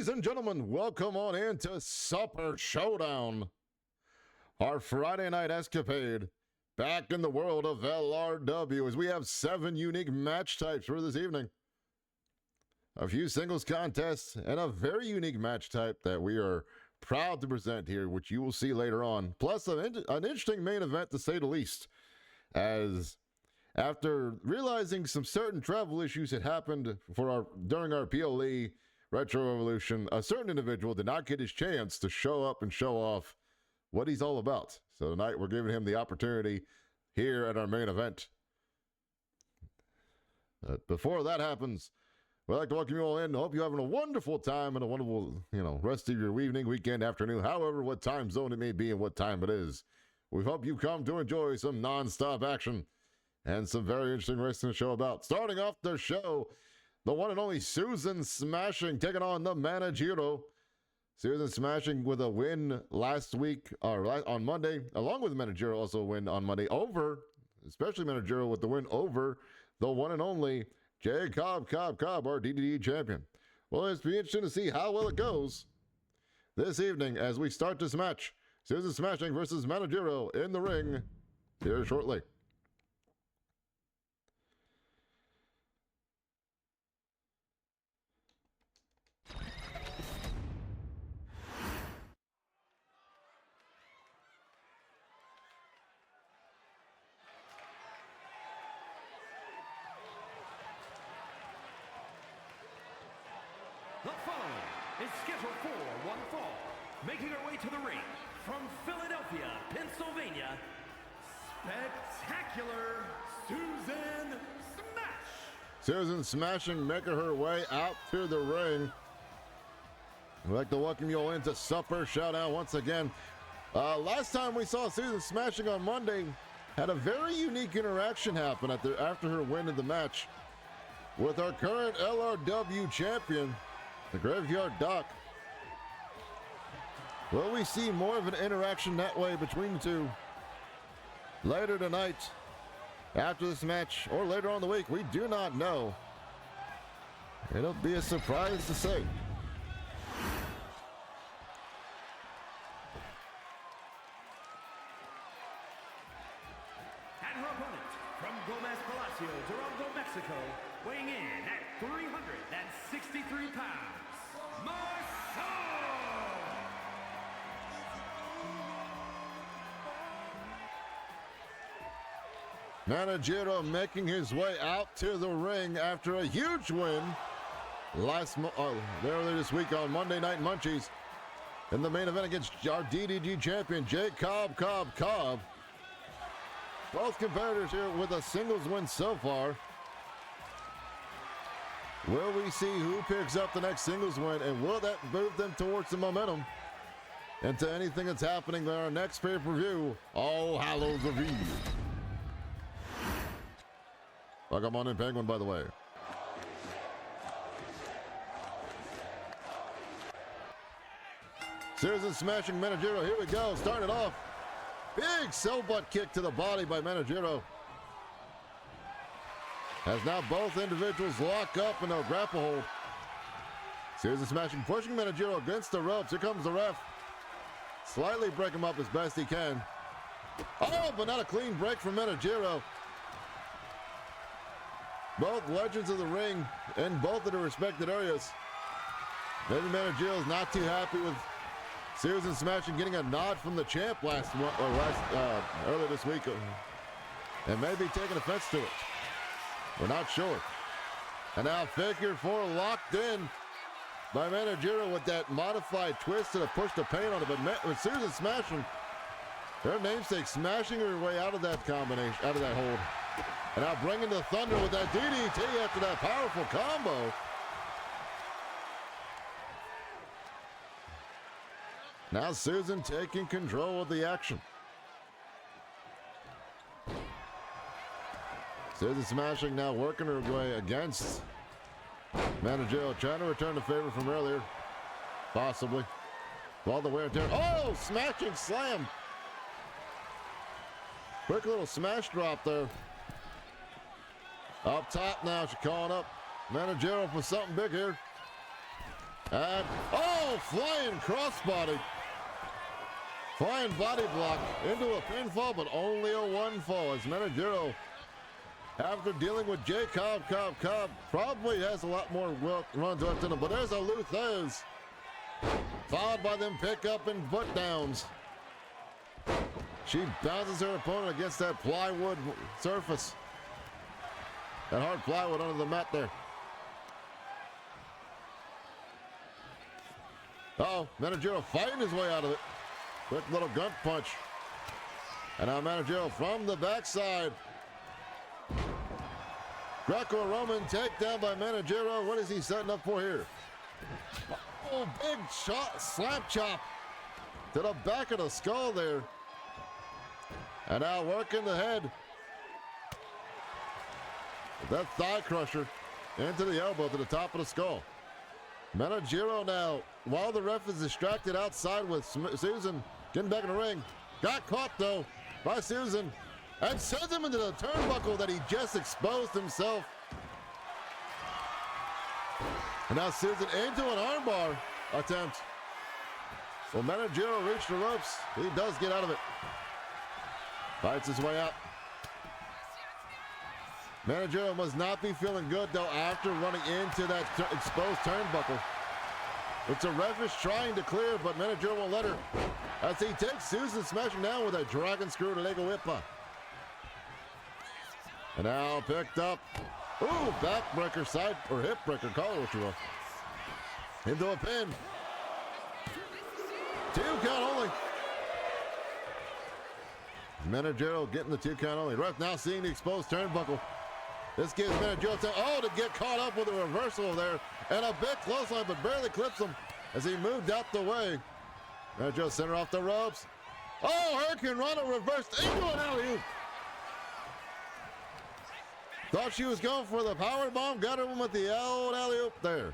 Ladies and gentlemen, welcome on into Supper Showdown, our Friday night escapade back in the world of LRW, as we have 7 unique match types for this evening. A few singles contests and a very unique match type that we are proud to present here, which you will see later on. Plus an interesting main event, to say the least, as after realizing some certain travel issues had happened during our PLE Retro Revolution, a certain individual did not get his chance to show up and show off what he's all about. So tonight we're giving him the opportunity here at our main event. Before that happens, we'd like to welcome you all in. Hope you're having a wonderful time and a wonderful, rest of your evening, weekend, afternoon, however, what time zone it may be and what time it is. We hope you come to enjoy some non-stop action and some very interesting wrestling to show about. Starting off the show, the one and only Susan Smashing taking on the Managero. Susan Smashing with a win last week, on Monday, along with Managero also a win on Monday especially Managero with the win over the one and only Jay Cobb, our DDD champion. Well, it's be interesting to see how well it goes this evening as we start this match. Susan Smashing versus Managero in the ring here shortly. The following is scheduled for one fall, making her way to the ring from Philadelphia, Pennsylvania, Spectacular Susan Smash. Susan Smashing making her way out to the ring. I'd like to welcome you all into Supper Showdown once again. Last time we saw Susan Smashing on Monday, had a very unique interaction happen after her win in the match with our current LRW champion, the Graveyard Doc. Will we see more of an interaction that way between the two later tonight, after this match, or later on in the week? We do not know. It'll be a surprise to say. And her opponent from Gomez Palacio, Durango, Mexico, weighing in at 363 pounds, Managero making his way out to the ring after a huge win earlier this week on Monday Night Munchies in the main event against our DDG champion, Jay Cobb. Both competitors here with a singles win so far. Will we see who picks up the next singles win, and will that move them towards the momentum into anything that's happening in our next pay-per-view, All Hallows Eve? Welcome on in, Penguin, by the way. Susan Smashing Managero. Here we go. Starting it off. Big cell butt kick to the body by Managero. As now both individuals lock up in a grapple hold. Susan Smashing pushing Managero against the ropes. Here comes the ref. Slightly break him up as best he can. Oh, but not a clean break from Managero. Both legends of the ring in both of their respected areas. Maybe Managero's not too happy with Susan Smashing getting a nod from the champ earlier this week, and maybe taking offense to it. We're not sure. And now figure 4 locked in by Managero with that modified twist and a push to pain on it. But with Susan Smashing, her namesake, smashing her way out of that combination, out of that hold. And now bringing the thunder with that DDT after that powerful combo. Now Susan taking control of the action. Susan Smashing now working her way against Managero, trying to return the favor from earlier. Possibly. All the wear and tear. Oh, smashing slam. Quick little smash drop there. Up top now, she's calling up Managero for something big here. And, oh, flying crossbody. Flying body block into a pinfall, but only a one fall as Menajero, after dealing with Jay Cobb, probably has a lot more runs left in him. But there's a Luthez, followed by them pickup and foot downs. She bounces her opponent against that plywood surface. That hard plywood under the mat there. Uh-oh, Menajero fighting his way out of it. Quick little gun punch. And now Menajero from the backside. Greco-Roman takedown by Menajero. What is he setting up for here? Oh, big shot, slap chop to the back of the skull there. And now working the head. That thigh crusher into the elbow to the top of the skull. Menajero now, while the ref is distracted outside with Susan getting back in the ring, got caught though by Susan and sends him into the turnbuckle that he just exposed himself. And now Susan into an armbar attempt. Well, Menajero reached the ropes. He does get out of it. Fights his way out. Menajero must not be feeling good though after running into that exposed turnbuckle. It's a ref is trying to clear, but Menajero won't let her. As he takes Susan smashing down with a dragon screw to Lego Whippa. And now picked up. Ooh, backbreaker, side or hip breaker, call it what you will. Into a pin. 2 count only. Menajero getting the 2 count only. Ref now seeing the exposed turnbuckle. This gives Menajero time, to get caught up with a reversal there. And a big clothesline, but barely clips him as he moved out the way. Menajero center off the ropes. Oh, Hurricane Rana reversed into an alley-oop. Thought she was going for the power bomb, got her with the old alley-oop there.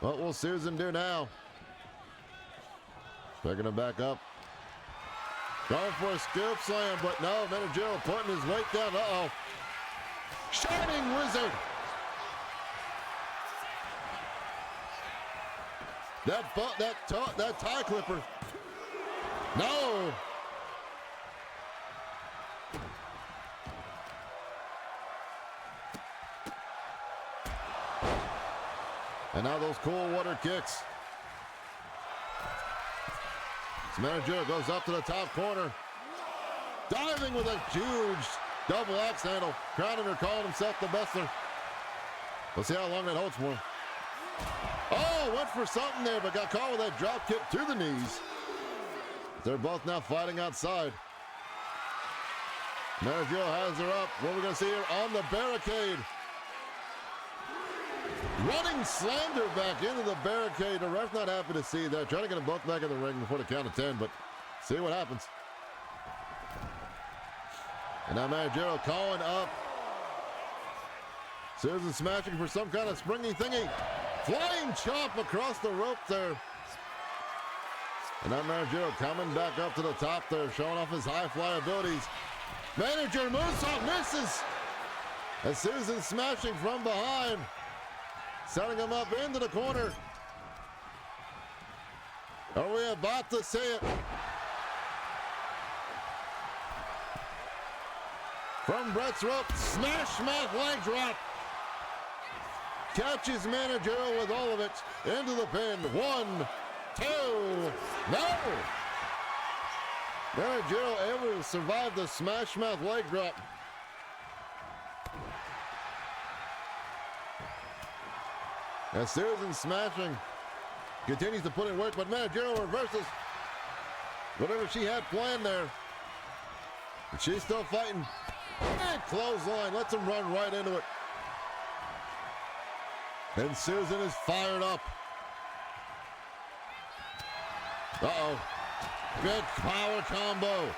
What will Susan do now? Picking him back up. Going for a scoop slam, but no, Menajero putting his weight down. Uh-oh. Shining Wizard. That tie clipper. No. And now those cool water kicks. Menajero goes up to the top corner. Diving with a huge double axe handle. Crowning her, calling himself the Bustler. Let's see how long that holds for. Oh, went for something there, but got caught with that drop kick to the knees. They're both now fighting outside. Menajero has her up. What are we going to see here on the barricade? Running slammed her back into the barricade. The ref not happy to see that. Trying to get them both back in the ring before the count of 10, but see what happens. And now Menajero calling up. Susan smashing for some kind of springy thingy. Flying chop across the rope there. And now Menajero coming back up to the top there, showing off his high fly abilities. Menajero moonsault misses. And Susan smashing from behind. Setting him up into the corner. Are we about to see it? From Brett's rope, smash mouth leg drop. Catches Menajero with all of it into the pin. 1, 2, no! Menajero able to survive the smash mouth leg drop. And Susan smashing. Continues to put in work, but Menajero reverses whatever she had planned there. But she's still fighting. And clothesline, lets him run right into it. And Susan is fired up. Uh-oh. Big power combo.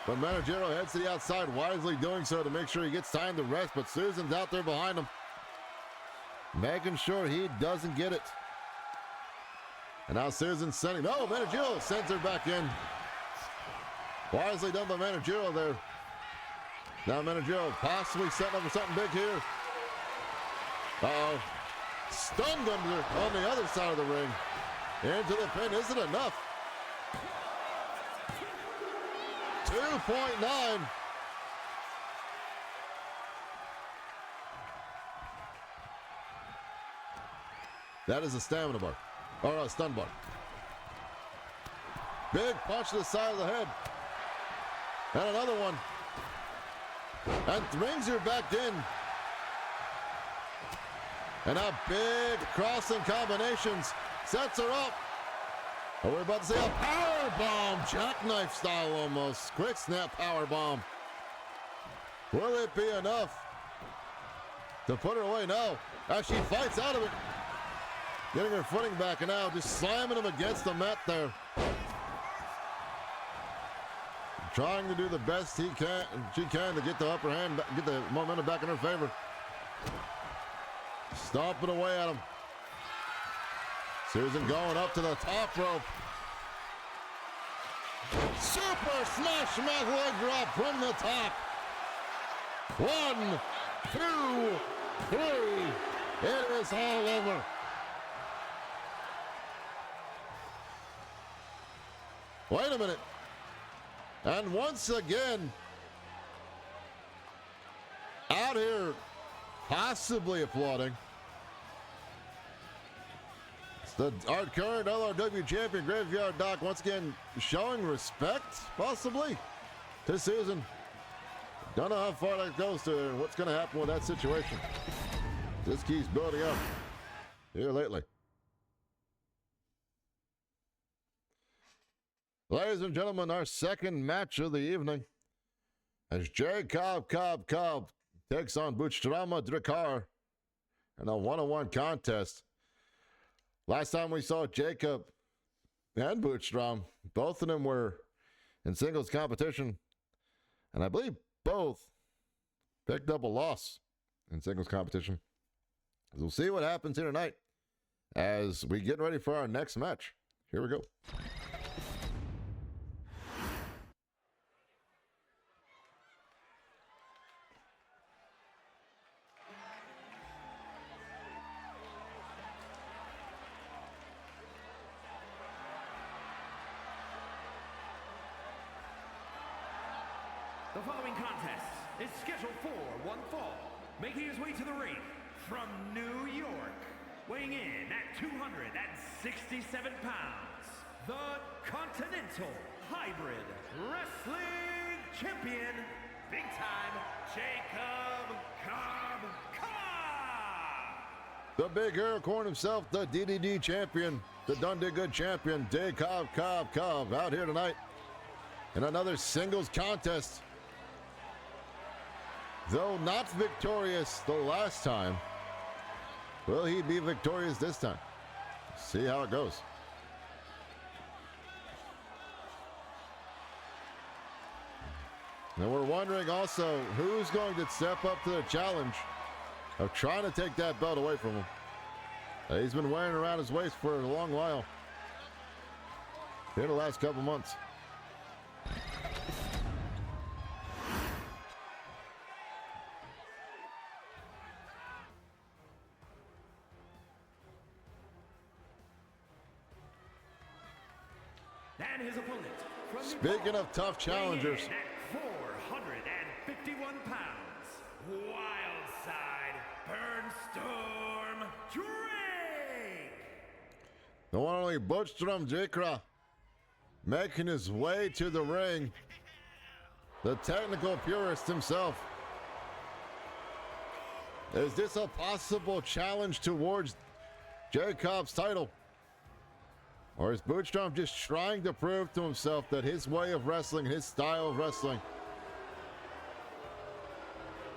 But Menajero heads to the outside, wisely doing so to make sure he gets time to rest, but Susan's out there behind him, making sure he doesn't get it. And now Susan's sending, Menajero sends her back in. Wisely done by Menajero there. Now Menajero possibly setting up for something big here. Uh-oh. Stunned under on the other side of the ring. Into the pin. Is it enough? 2.9. That is a stamina bar. Or a stun bar. Big punch to the side of the head. And another one. And brings her back in. And now big crossing combinations. Sets her up. Are we about to see a power bomb? Jackknife style almost. Quick snap power bomb. Will it be enough to put her away? No. As she fights out of it. Getting her footing back and now just slamming him against the mat there. Trying to do the best she can to get the upper hand, get the momentum back in her favor. Stomping away at him. Susan going up to the top rope. Super smash mouth leg drop from the top. 1, 2, 3. It is all over. Wait a minute. And once again, out here possibly applauding. Our current LRW champion, Graveyard Doc, once again showing respect, possibly, to Susan. Don't know how far that goes to her and what's going to happen with that situation. This keeps building up here lately. Ladies and gentlemen, our second match of the evening as Cobb takes on Buchtrama Drakar in a one-on-one contest. Last time we saw Jacob and Buchstrom, both of them were in singles competition, and I believe both picked up a loss in singles competition. We'll see what happens here tonight as we get ready for our next match. Here we go. The following contest is scheduled for one fall, making his way to the ring from New York, weighing in at 267 pounds, the Continental Hybrid Wrestling Champion, Big Time Jacob Cobb. The big unicorn himself, the DDD champion, the Dundee Good champion, Jacob Cobb, out here tonight in another singles contest. Though not victorious the last time, will he be victorious this time? See how it goes. And we're wondering also who's going to step up to the challenge of trying to take that belt away from him. He's been wearing around his waist for a long while. Here the last couple months. And his opponent from Speaking of tough challengers, at 451 pounds, Wildside Burnstorm Drake. the one and only Buchstrom Jakra making his way to the ring. The technical purist himself. Is this a possible challenge towards Jacob's title? Or is Buchstrom just trying to prove to himself that his way of wrestling, his style of wrestling,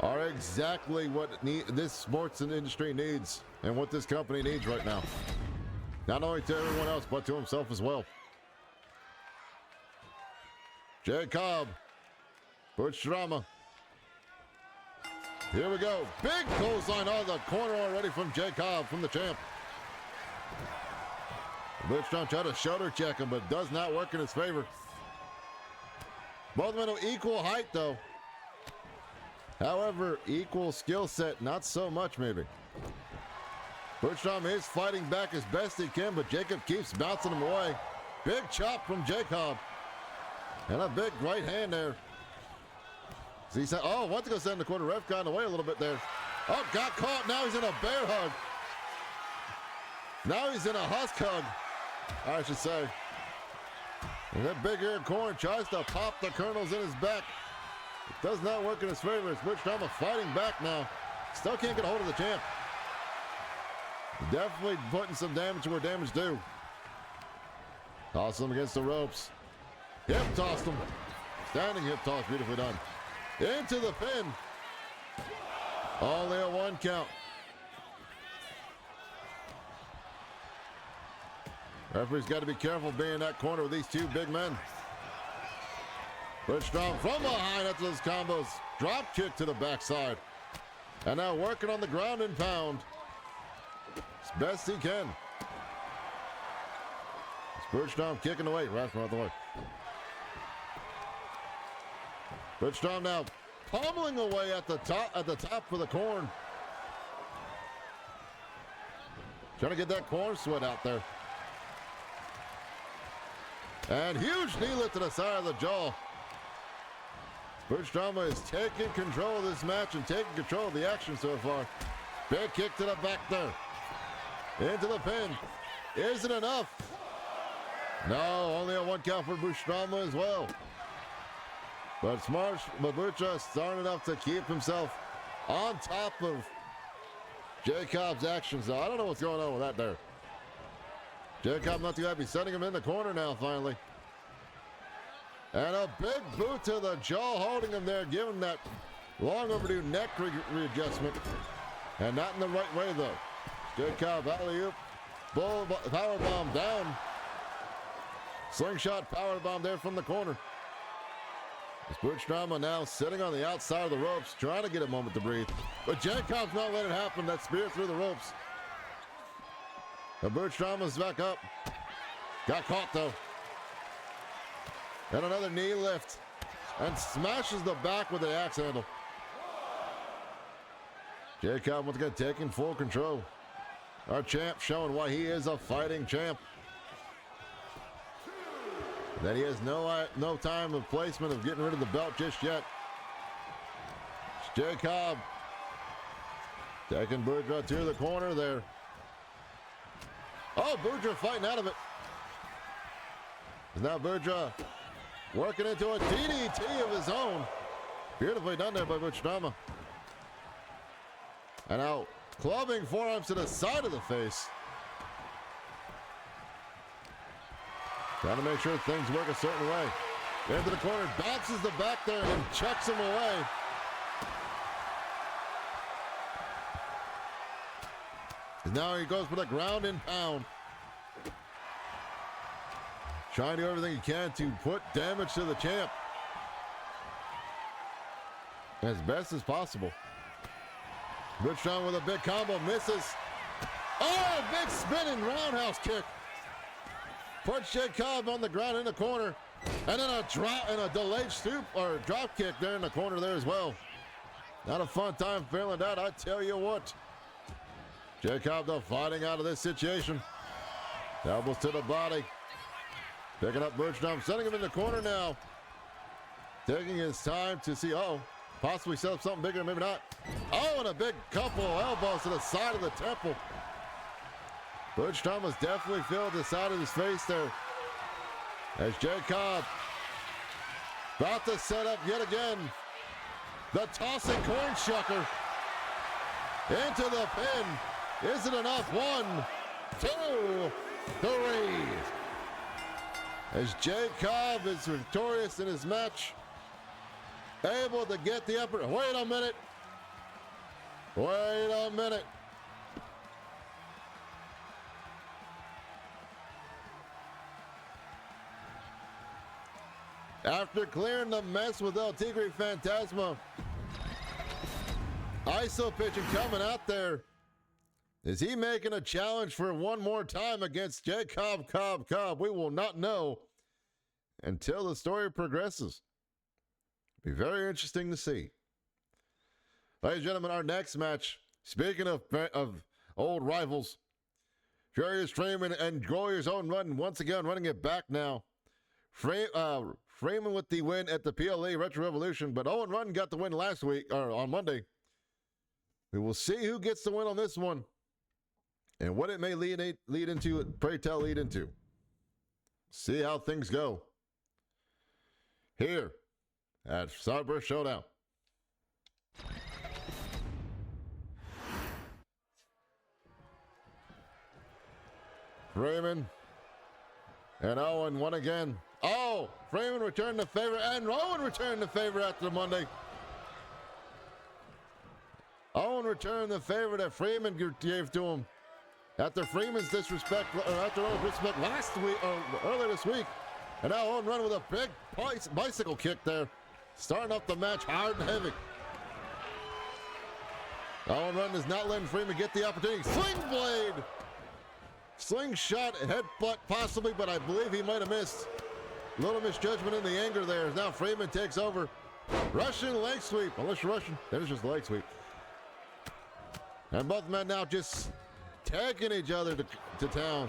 are exactly what this sports and industry needs and what this company needs right now? Not only to everyone else, but to himself as well. Jacob, Buchstrama. Here we go. Big clothesline on the corner already from Jacob, from the champ. Buchstrom tried to shoulder check him, but does not work in his favor. Both men are equal height, though. However, equal skill set, not so much, maybe. Bertram is fighting back as best he can, but Jacob keeps bouncing him away. Big chop from Jacob. And a big right hand there. See, oh, wants to go send the quarter. Ref got away a little bit there. Oh, got caught. Now he's in a bear hug. Now he's in a husk hug, I should say. And that big ear corn tries to pop the kernels in his back. It does not work in his favor. It's Bertram fighting back now. Still can't get a hold of the champ. Definitely putting some damage where damage due. Toss him against the ropes. Hip tossed him. Standing hip toss, beautifully done. Into the pin. Only a 1 count. Referee's got to be careful being in that corner with these two big men. Bertram from behind after those combos. Drop kick to the backside. And now working on the ground and pound. As best he can. It's Bertram kicking away. Right from out the way. Bertram now pummeling away at the top for the corn. Trying to get that corn sweat out there. And huge knee lift to the side of the jaw. Bertram is taking control of this match and taking control of the action so far. Big kick to the back there. Into the pin. Is it enough? No, only a 1 count for Bertram as well. But Bertram starting enough to keep himself on top of Jacob's actions. So I don't know what's going on with that there. Jacob not too happy, setting him in the corner now finally. And a big boot to the jaw, holding him there, giving him that long overdue neck readjustment. And not in the right way though. Jacob alley-oop, bull power bomb down. Slingshot power bomb there from the corner. Bertram now sitting on the outside of the ropes, trying to get a moment to breathe. But Jacob's not letting it happen. That spear through the ropes. Bertram is back up. Got caught though. And another knee lift. And smashes the back with the axe handle. Jacob once again taking full control. Our champ showing why he is a fighting champ. That he has no time of placement of getting rid of the belt just yet. It's Jacob taking Bertram to the corner there. Oh, Bertram fighting out of it. Now Bertram working into a DDT of his own. Beautifully done there by Bertram. And now clubbing forearms to the side of the face. Trying to make sure things work a certain way. Into the corner, bounces the back there and chucks him away. And now he goes for the ground and pound. Trying to do everything he can to put damage to the champ. As best as possible. Bertram with a big combo, misses. Oh, big spinning roundhouse kick. Puts Jacob on the ground in the corner. And then a drop and a delayed stoop or drop kick there in the corner there as well. Not a fun time feeling that, I tell you what. Jacob though fighting out of this situation. Elbows to the body. Picking up Bertram, setting him in the corner now. Taking his time to see, possibly set up something bigger, maybe not. Oh, and a big couple of elbows to the side of the temple. Bertram has definitely filled the side of his face there. As Jacob about to set up yet again the tossing corn shucker into the pin. Is it enough? 1, 2, 3. As Jacob is victorious in his match, able to get the upper. Wait a minute. Wait a minute. After clearing the mess with El Tigre Fantasma, ISO pitching coming out there. Is he making a challenge for one more time against Jacob Cobb? We will not know until the story progresses. Be very interesting to see. Ladies and gentlemen, our next match, speaking of old rivals. Furious Freeman and Glorious Owen Rudden once again running it back now. Freeman with the win at the PLA Retro Revolution, but Owen Rudden got the win last week, or on Monday. We will see who gets the win on this one and what it may lead into, pray tell lead into. See how things go here at Supper Showdown. Freeman and Owen won again. Oh, Freeman returned the favor, and Owen returned the favor after Monday. Owen returned the favor that Freeman gave to him after Freeman's disrespect, or after Owen's disrespect last week, or earlier this week. And now Owen run with a big bicycle kick there, starting off the match hard and heavy. Owen Run is not letting Freeman get the opportunity. Sling blade! Slingshot, headbutt possibly, but I believe he might have missed. A little misjudgment in the anger there. Now Freeman takes over. Russian leg sweep. Unless you're Russian, that is just a leg sweep. And both men now just tagging each other to town.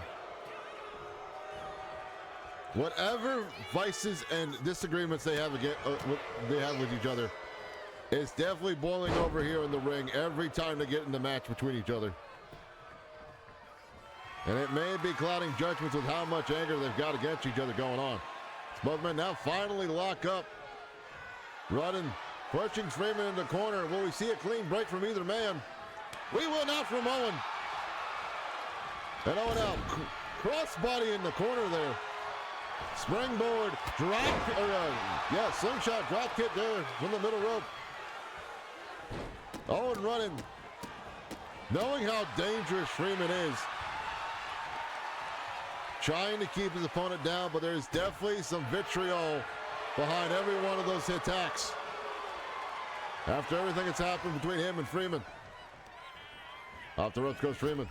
Whatever vices and disagreements they have with each other, it's definitely boiling over here in the ring every time they get in the match between each other. And it may be clouding judgments with how much anger they've got against each other going on. Both men now finally lock up. Rudden pushing Freeman in the corner. Will we see a clean break from either man? We will not from Owen. And Owen out. Crossbody in the corner there. Springboard drop, slingshot drop kick there from the middle rope. Owen running, knowing how dangerous Freeman is. Trying to keep his opponent down, but there's definitely some vitriol behind every one of those attacks. After everything that's happened between him and Freeman. Off the ropes goes Freeman.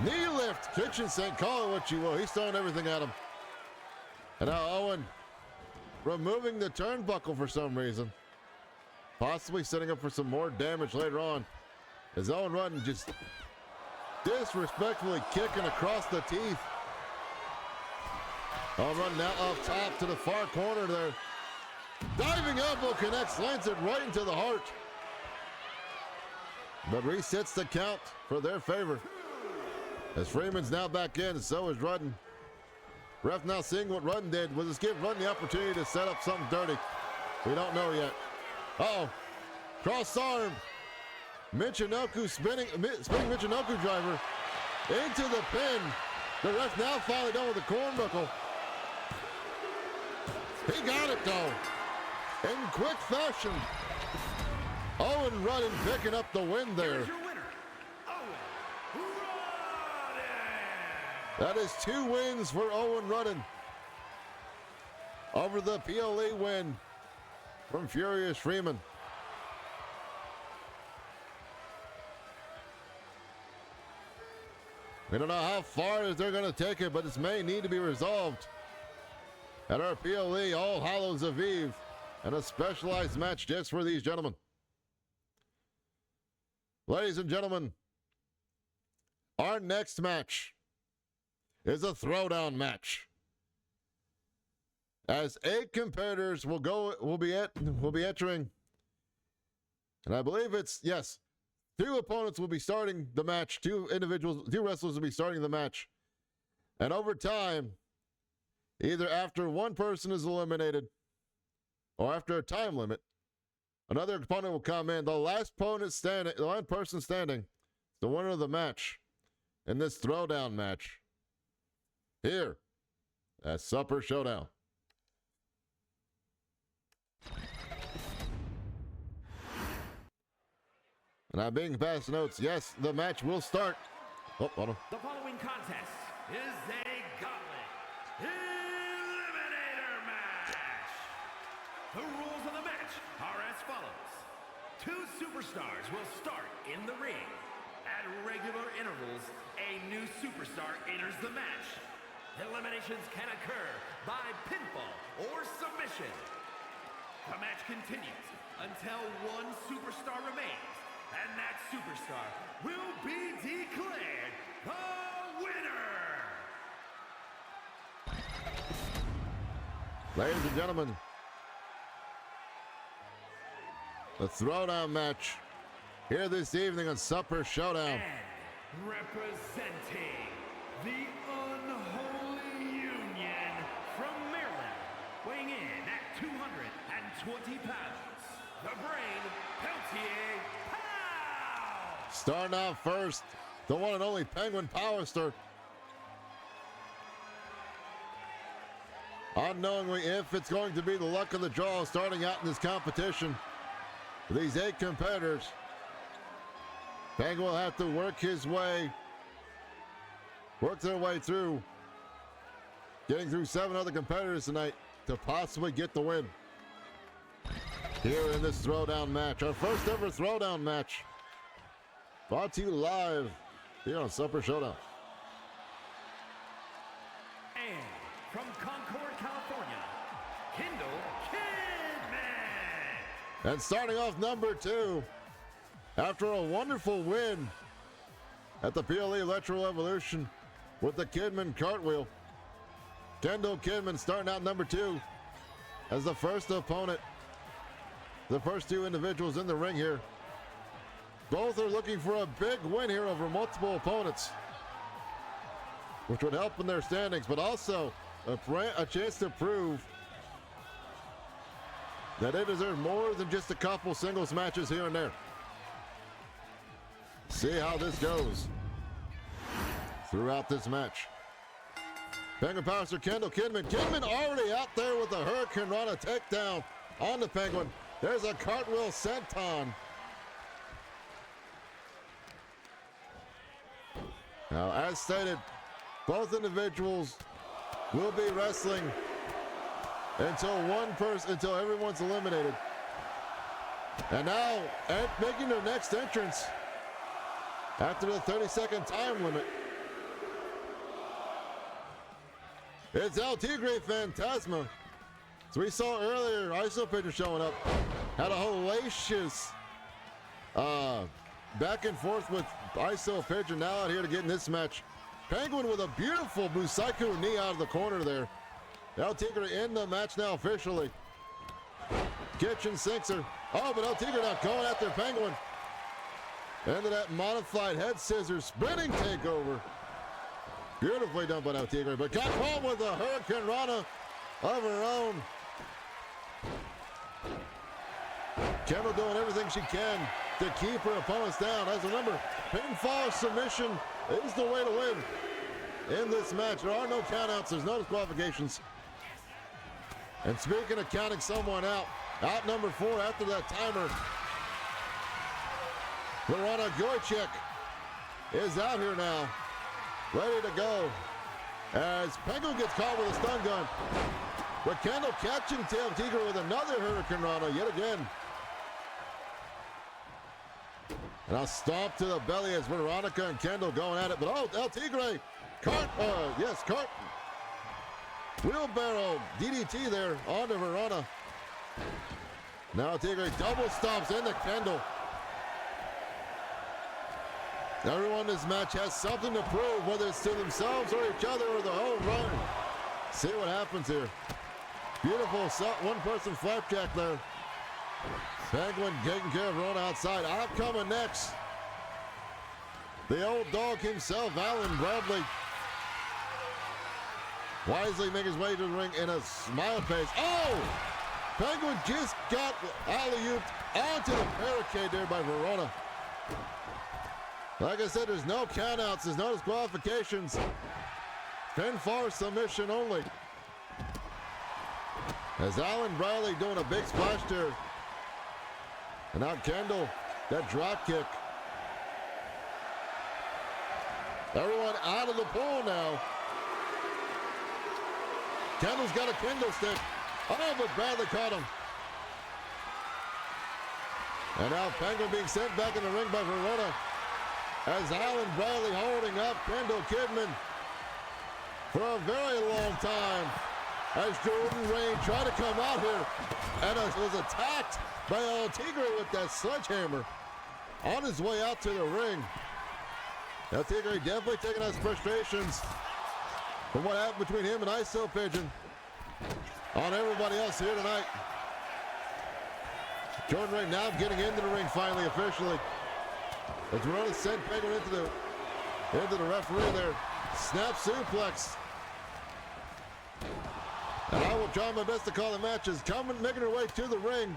Knee lift, kitchen sink, call it what you will. He's throwing everything at him. And now Owen removing the turnbuckle for some reason. Possibly setting up for some more damage later on. As Owen Rudden just disrespectfully kicking across the teeth. Owen Rudden now off top to the far corner there. Diving elbow connects, lands it right into the heart. But resets the count for their favor. As Freeman's now back in, and so is Rudden. Ref now seeing what Rudden did. Will this give Rudden the opportunity to set up something dirty? We don't know yet. Uh-oh. Cross arm. Michinoku spinning Michinoku driver into the pin. The ref now finally done with the cornbuckle. He got it though. In quick fashion. Owen Rudden picking up the win there. Here's your winner, Owen Rudden. That is 2 wins for Owen Rudden over the PLA win from Furious Freeman. We don't know how far they're going to take it, but this may need to be resolved at our PLE All Hallows Eve, and a specialized match just for these gentlemen. Ladies and gentlemen, our next match is a throwdown match. As 8 competitors will be entering, and I believe it's 2 opponents will be starting the match. 2 wrestlers will be starting the match. And over time, either after one person is eliminated or after a time limit, another opponent will come in. The last person standing is the winner of the match in this throwdown match here at Supper Showdown. And I'm being passed notes. Yes, the match will start. Oh, hold on. The following contest is a gauntlet eliminator match. The rules of the match are as follows. 2 superstars will start in the ring. At regular intervals, a new superstar enters the match. Eliminations can occur by pinfall or submission. The match continues until one superstar remains And that superstar will be declared the winner. Ladies and gentlemen, the throwdown match here this evening on Supper Showdown. And representing the unholy union from Maryland, weighing in at 220 pounds, the Brain, Peltier Pow! Starting out first, the one and only Penguin Powerster. Unknowingly, if it's going to be the luck of the draw starting out in this competition, these 8 competitors, Penguin will have to work their way through, getting through 7 other competitors tonight to possibly get the win. Here in this throwdown match, our first ever throwdown match, brought to you live here on Supper Showdown. And from Concord, California, Kendall Kidman. And starting off number 2, after a wonderful win at the PLE Electro Evolution with the Kidman cartwheel, Kendall Kidman starting out number 2 as the first opponent. The first 2 individuals in the ring here. Both are looking for a big win here over multiple opponents, which would help in their standings, but also a chance to prove that they deserve more than just a couple singles matches here and there. See how this goes throughout this match. Penguin Powerster Kendall Kidman. Kidman already out there with a Hurricane Rana takedown on the Penguin. There's a cartwheel senton. Now, as stated, both individuals will be wrestling until everyone's eliminated. And now, making their next entrance after the 30-second time limit, it's El Tigre Fantasma. As we saw earlier, ISO picture showing up, had a hellacious back and forth with ISO picture. Now out here to get in this match. Penguin with a beautiful Busaiku knee out of the corner there. El Tigre in the match now officially. Kitchen sinks her. Oh, but El Tigre now going after Penguin. Into that modified head scissors spinning takeover. Beautifully done by El Tigre, but got caught with a Hurricane Rana of her own. Kendall doing everything she can to keep her opponents down. As remember, pinfall submission is the way to win in this match. There are no countouts, there's no disqualifications. And speaking of counting someone out number 4 after that timer, Verona Goychek is out here now, ready to go, as Penguin gets caught with a stun gun. But Kendall catching Tail Tigre with another Hurricane Rana yet again. And I'll stomp to the belly as Veronica and Kendall going at it. But oh, El Tigre, cart, wheelbarrow DDT there onto Verona. Now El Tigre double stomps into Kendall. Everyone in this match has something to prove, whether it's to themselves or each other or the whole run. See what happens here. Beautiful one-person flapjack there. Penguin taking care of Verona outside. Out coming next, the old dog himself, Alan Bradley. Wisely making his way to the ring in a smile pace. Oh! Penguin just got alley-ooped onto the barricade there by Verona. Like I said, there's no countouts, there's no disqualifications. Pinfall submission only. As Alan Bradley doing a big splash there. And now Kendall, that drop kick. Everyone out of the pool now. Kendall's got a Kendall stick. Oh, but Bradley caught him. And now Penguin being sent back in the ring by Verona. As Alan Bradley holding up Kendall Kidman for a very long time. As Jordan Rain tried to come out here and was attacked by El Tigre with that sledgehammer. on his way out to the ring. El Tigre definitely taking out his frustrations from what happened between him and ISO Pigeon on everybody else here tonight. Jordan Ray now getting into the ring finally, officially. As Verona sent Penguin into the referee there. Snap suplex. And I will try my best to call the matches. Making her way to the ring.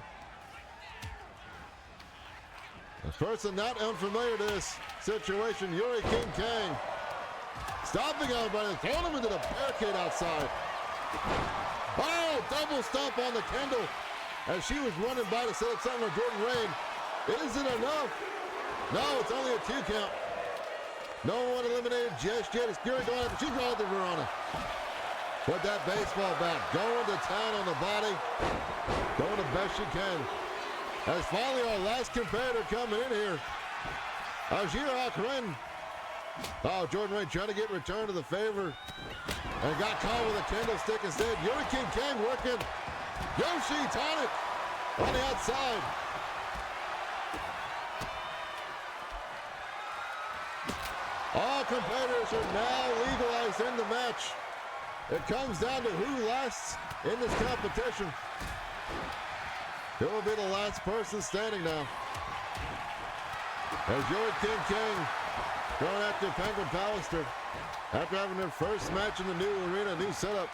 A person not unfamiliar to this situation, Yuri King Kang. Stopping everybody, throwing him into the barricade outside. Oh, double stomp on the Kendall as she was running by to set up something on Jordan Rain. Is it enough? No, it's only a 2 count. No one eliminated just yet. It's Fury going after. She's going after Verona. With that baseball bat, going to town on the body. Doing the best she can. As finally our last competitor coming in here. Ajira Akren. Oh, Jordan Rain trying to get returned to the favor. And got caught with a candlestick instead. Yuri King Kang working. Yoshi Tonic on the outside. All competitors are now legalized in the match. It comes down to who lasts in this competition. It will be the last person standing now. As Yuri King Kang going after Penguin Pallister after having their first match in the new arena, new setup,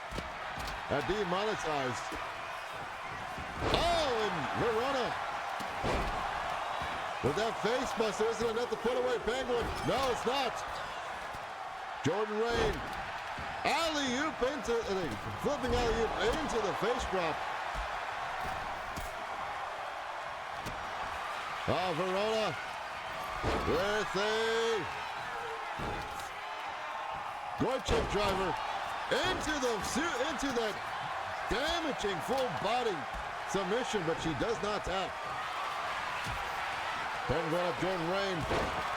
at demonetized. Oh, and Verona with that face buster. Isn't enough to put away Penguin? No, it's not. Jordan Rain, alley-oop into, flipping alley-oop into the face drop. Oh, Verona with a Gorchik driver into that damaging full body submission, but she does not tap. Penguin going up Jordan Rain.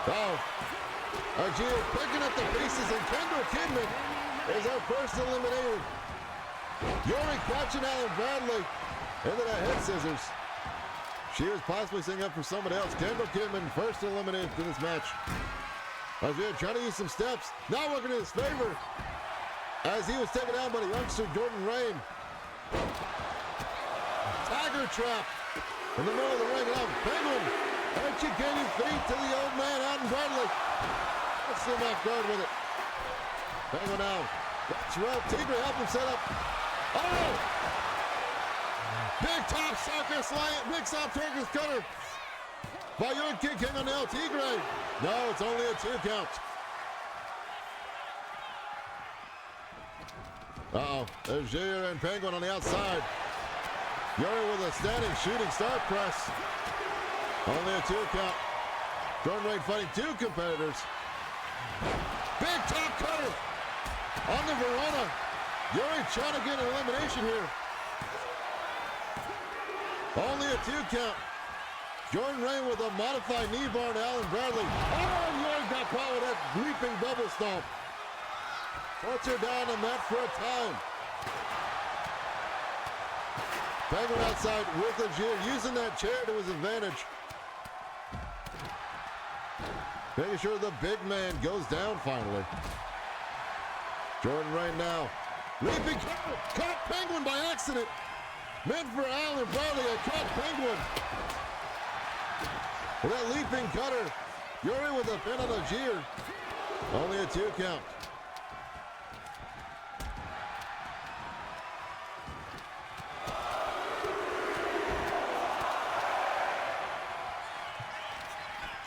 Oh, Argia picking up the pieces, and Kendall Kidman is our first eliminated. Yuri catching Alan Bradley into the head scissors. She was possibly setting up for somebody else. Kendall Kidman first eliminated in this match. Argia trying to use some steps. Now working in his favor as he was taken down by the youngster Jordan Rain. Tiger trap in the middle of the ring. Now Penguin, and she gaining feet to the old man, Alan Bradley. Let's see him off guard with it. Penguin now. That's Ralph Tigre help him set up. Oh! Big top circus line, big top circus cutter by Yuri King Kang on the El Tigre. No, it's only a 2 count. Uh-oh, there's Jair and Penguin on the outside. Yuri with a standing shooting star press. Only a 2 count. Jordan Rain fighting 2 competitors. Big top cutter on the Verona. Yuri trying to get an elimination here. Only a 2 count. Jordan Rain with a modified knee bar to Alan Bradley. Oh, Yuri got caught with that leaping double stomp. Puts her down the mat for a time. Penguin outside with the Gier, using that chair to his advantage. Making sure the big man goes down finally. Jordan Rain now. Leaping cutter. Caught Penguin by accident. Meant for Alan Bradley. A caught Penguin. With that leaping cutter. Yuri with a pin on the Gier. Only a 2 count.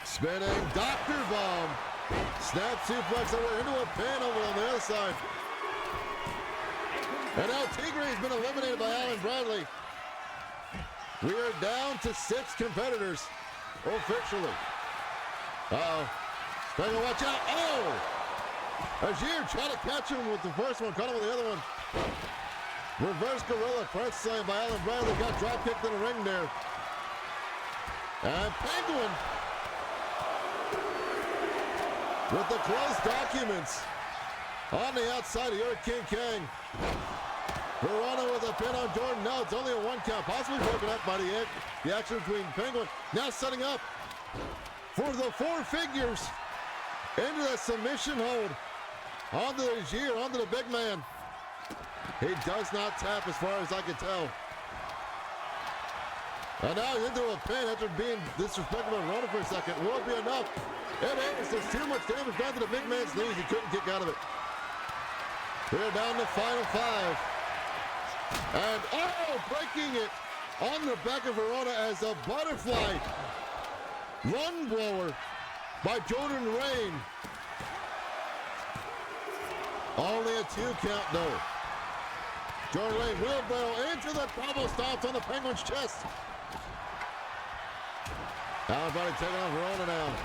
Spinning Dr. Bomb. Snap suplex over into a pin over on the other side. And El Tigre has been eliminated by Alan Bradley. We are down to 6 competitors officially. Uh-oh. Penguin, watch out. Oh! Ajir tried to catch him with the first one, caught him with the other one. Reverse gorilla press slam by Alan Bradley. Got drop kicked in the ring there. And Penguin with the closed documents on the outside of Yuri King Kang. Verona with a pin on Jordan. No, it's only a 1 count, possibly broken up by the action between Penguin. Now setting up for the 4 figures into the submission hold. Onto the Gier, onto the big man. He does not tap as far as I can tell. And now he's into a pin after being disrespectful and running for a second. Will it be enough? It is. There's too much damage done to the big man's knees. He couldn't kick out of it. We're down to final 5. And, breaking it on the back of Verona as a butterfly run blower by Jordan Rain. Only a 2 count, though. Jordan Rain wheelbarrow into the double stomps on the Penguin's chest. Alan Bradley taking on Verona now.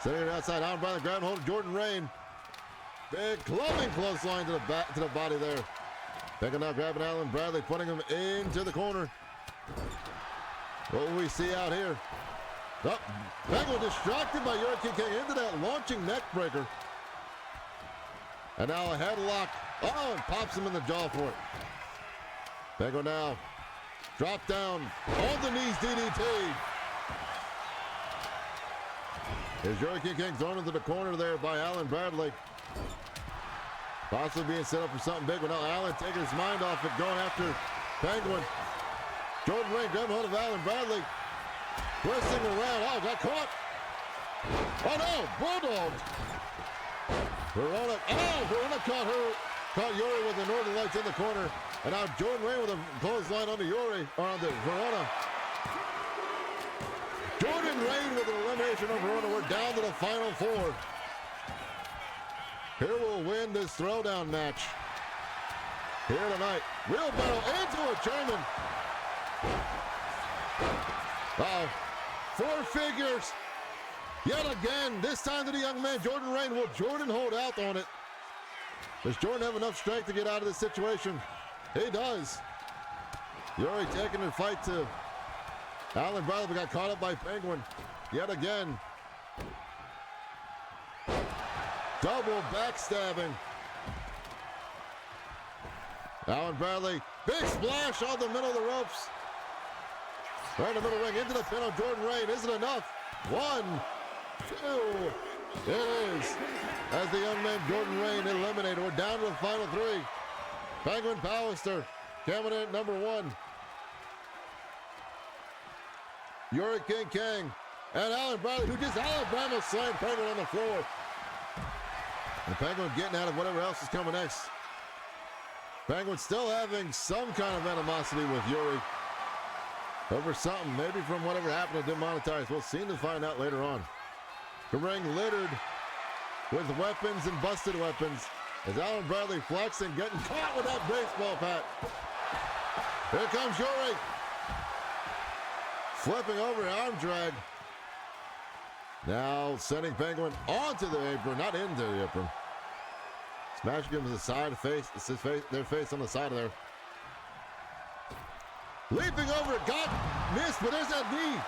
Sitting outside, Alan Bradley grabbing hold of Jordan Rain. Big clubbing clothesline to the back, to the body there. Penguin now grabbing Alan Bradley, putting him into the corner. What will we see out here? Oh, Penguin distracted by Hurricane King into that launching neck breaker. And now a headlock. Oh, and pops him in the jaw for it. Penguin now drop down on the knees DDT. Is Hurricane King thrown into the corner there by Alan Bradley. Possibly being set up for something big, but now Alan taking his mind off it, going after Penguin. Jordan Rain grabbing hold of Alan Bradley. Twisting around. Oh, got caught. Oh no, Bulldog. Verona caught Yuri with the Northern Lights in the corner. And now Jordan Rain with a clothesline onto Yuri, or on the Verona. Jordan Rain with an elimination of Verona. We're down to the final 4. Here will win this throwdown match. Here tonight. Wheelbarrow into a German. 4 figures. Yet again, this time to the young man, Jordan Rain. Will Jordan hold out on it? Does Jordan have enough strength to get out of this situation? He does. Yuri taking the fight to Alan Bradley, but got caught up by Penguin. Yet again. Double backstabbing. Alan Bradley, big splash on the middle of the ropes. Right in the middle ring, into the pin on Jordan Rain. Is it enough? 1, 2. It is. As the young man Jordan Rain eliminated. We're down to the final 3. Penguin Powerster coming in at number 1. Hurricane King and Alan Bradley, who just Alabama slammed Penguin on the floor. And Penguin getting out of whatever else is coming next. Penguin still having some kind of animosity with Yuri over something, maybe from whatever happened to demonetize. We'll seem to find out later on. The ring littered with weapons and busted weapons as Alan Bradley flexing, getting caught with that baseball bat. Here comes Yuri. Flipping over, arm drag. Now sending Penguin onto the apron, not into the apron. Smashing him to the side, their face on the side of there. Leaping over, got missed, but there's that knee.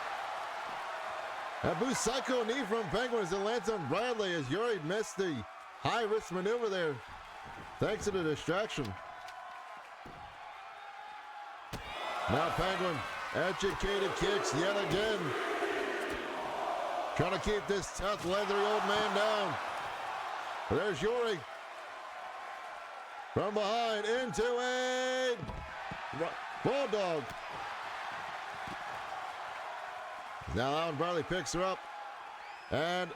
A boost psycho knee from Penguin as it lands on Bradley as Yuri missed the high-risk maneuver there, thanks to the distraction. Now Penguin, educated kicks yet again. Trying to keep this tough, leathery old man down. But there's Yuri. From behind into a Bulldog. Now Alan Bradley picks her up. And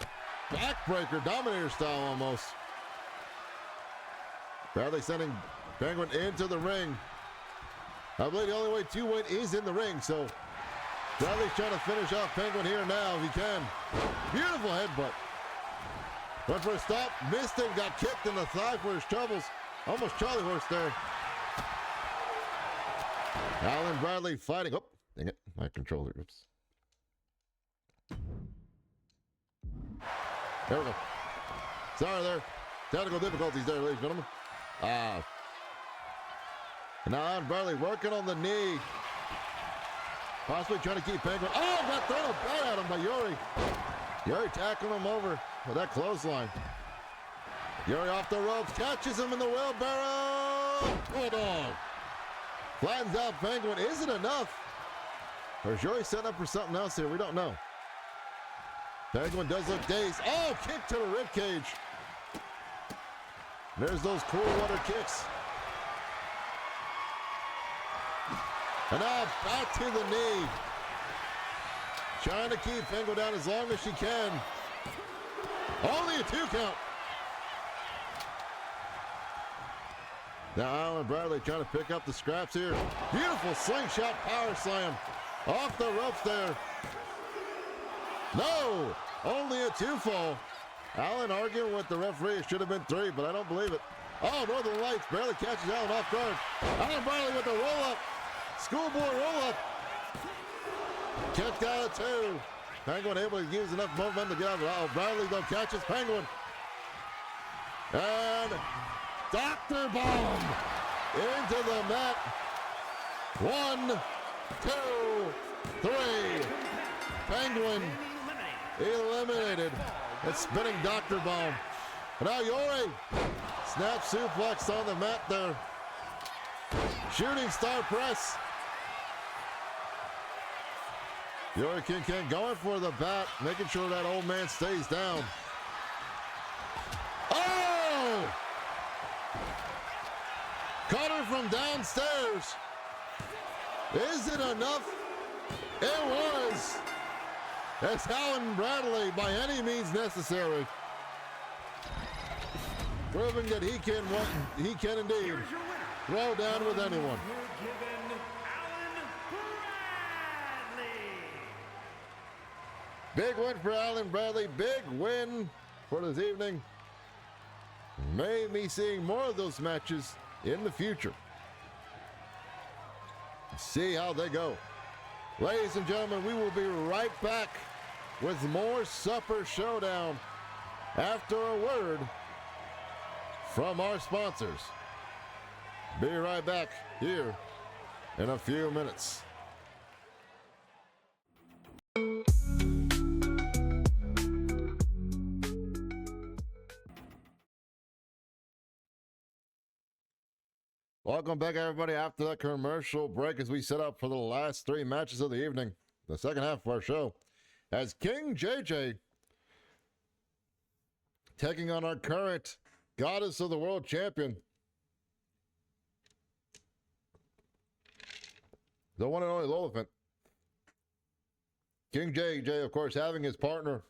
backbreaker, Dominator style almost. Bradley sending Penguin into the ring. I believe the only way to win is in the ring, so Bradley's trying to finish off Penguin here now if he can. Beautiful headbutt. Went for a stop, missed it, got kicked in the thigh for his troubles. Almost Charlie horse there. Alan Bradley fighting. Oh, dang it, my controller. Oops. There we go. Sorry there. Technical difficulties there, ladies and gentlemen. And now Alan Bradley working on the knee. Possibly trying to keep Penguin. Oh, got thrown a bat at him by Yuri. Yuri tackling him over with that clothesline. Yuri off the ropes, catches him in the wheelbarrow. Bulldog. Flattens out Penguin. Is it enough? Or is Joey setting up for something else here? We don't know. Penguin does look dazed. Oh, kick to the rib cage. There's those cool water kicks. And now back to the knee. Trying to keep Penguin down as long as she can. Only a 2 count. Now Alan Bradley trying to pick up the scraps here. Beautiful slingshot power slam. Off the ropes there. No, only a 2 fall. Alan arguing with the referee. It should have been 3, but I don't believe it. Oh, Northern Lights barely catches Alan off guard. Alan Bradley with the roll-up. Schoolboy roll-up. Kicked out of 2. Penguin able to use enough momentum to get out of it. Oh, Bradley though catches Penguin. And Dr. Bomb into the mat. 1, 2, 3. Penguin eliminated. It's spinning Dr. Bomb. Now Yori snap suplex on the mat there. Shooting star press. Yori King going for the bat, making sure that old man stays down. Oh! Cutter from downstairs. Is it enough? It was. That's Alan Bradley by any means necessary. Proving that he can indeed throw down with anyone. Big win for Alan Bradley. Big win for this evening. May be seeing more of those matches in the future. See how they go. Ladies and gentlemen, we will be right back with more Supper Showdown after a word from our sponsors. Be right back here in a few minutes. Welcome back, everybody, after that commercial break as we set up for the last 3 matches of the evening, the second half of our show, as King JJ taking on our current Goddess of the World champion, the one and only Lolifant. King JJ, of course, having his partner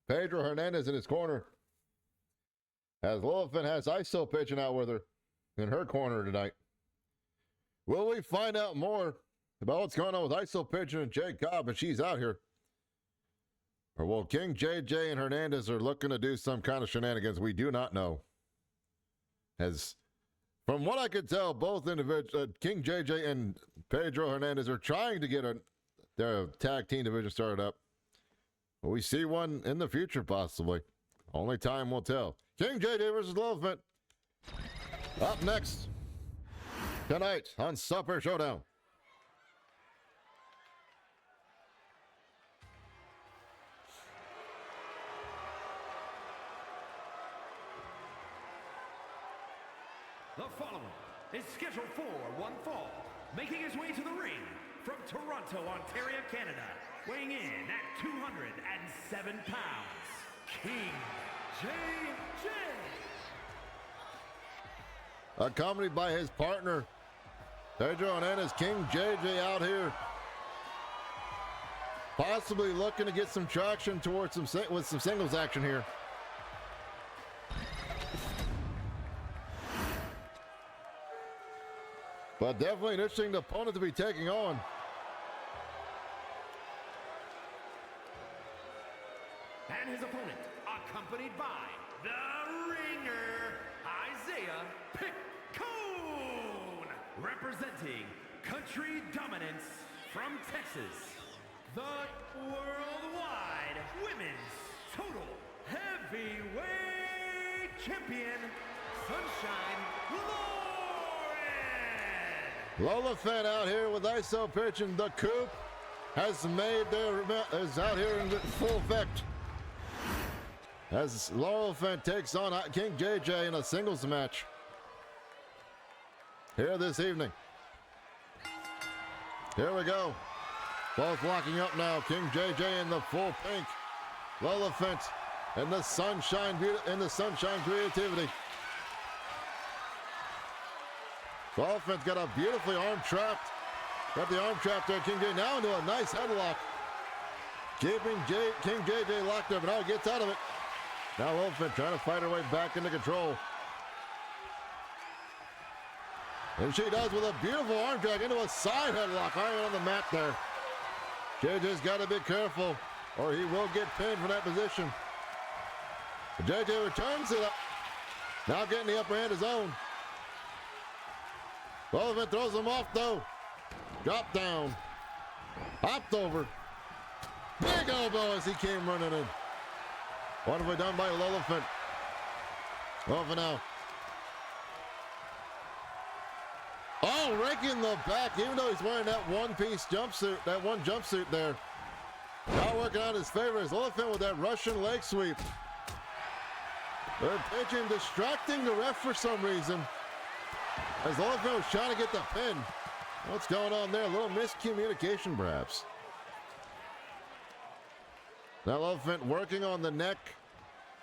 Pedro Hernandez in his corner, as Lolifant has ISO pitching out with her in her corner tonight. Will we find out more about what's going on with ISO pitching and Jay Cobb and she's out here? Or will King JJ and Hernandez are looking to do some kind of shenanigans? We do not know. As from what I could tell, both individuals, King JJ and Pedro Hernandez, are trying to get their tag team division started up. Will we see one in the future, possibly? Only time will tell. King JJ versus Lolifant. Up next tonight on Supper Showdown. The following is scheduled for one fall, making his way to the ring from Toronto, Ontario, Canada, weighing in at 207 pounds, King JJ. Accompanied by his partner, Pedro Hernandez. King JJ out here, possibly looking to get some traction towards some singles action here. But definitely an interesting opponent to be taking on. And his opponent, accompanied by the ringer, Isaiah Picone, representing Country Dominance from Texas, the worldwide women's total heavyweight champion, Sunshine Lauren. Lolifant out here with ISO pitching. The coup is out here in full effect as Lolifant takes on King JJ in a singles match here this evening. Here we go. Both locking up now. King JJ in the full pink. Lillifant in the sunshine creativity. Lillifant's got a beautifully arm trapped. Got the arm trapped there. King JJ now into a nice headlock. Keeping King JJ locked up. Now he gets out of it. Now Lillifant trying to fight her way back into control. And she does with a beautiful arm drag into a side headlock. Iron on the mat there. JJ's got to be careful or he will get pinned from that position. JJ returns it up. Now getting the upper hand his own. Lillifant throws him off though. Drop down. Hopped over. Big elbow as he came running in. Wonderfully done by Lillifant. Over now. Oh, raking the back, even though he's wearing that one-piece jumpsuit, that one jumpsuit there. Now working on his favor is Lillifant with that Russian leg sweep. They're pitching, distracting the ref for some reason. As Lillifant was trying to get the pin. What's going on there? A little miscommunication, perhaps. Now Lillifant working on the neck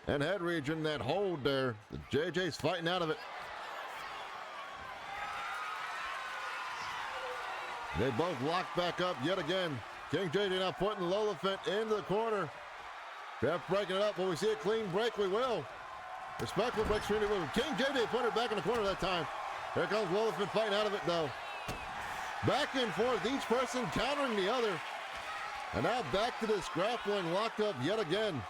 and head region, that hold there. JJ's fighting out of it. They both lock back up yet again. King JJ now putting Lillifant into the corner. Ref breaking it up. Will we see a clean break? We will. Respectful break screen. King JJ put her back in the corner that time. Here comes Lillifant fighting out of it though. Back and forth, each person countering the other. And now back to this grappling locked up yet again.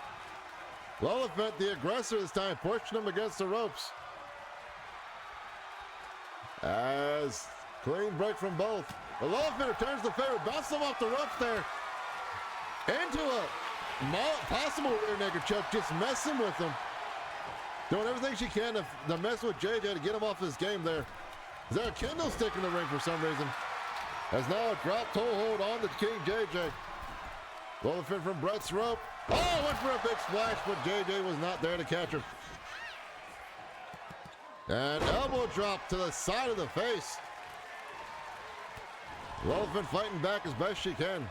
Lillifant, the aggressor this time, pushing him against the ropes. As clean break from both. Lillifant returns the favor, bounces him off the ropes there. Into a possible rear naked choke, just messing with him. Doing everything she can to mess with JJ to get him off his game there. Is there a kendo stick in the ring for some reason? As now a drop toe hold on to King JJ. Lillifant from Brett's rope. Oh, went for a big splash, but JJ was not there to catch her. And elbow drop to the side of the face. Lillifant fighting back as best she can.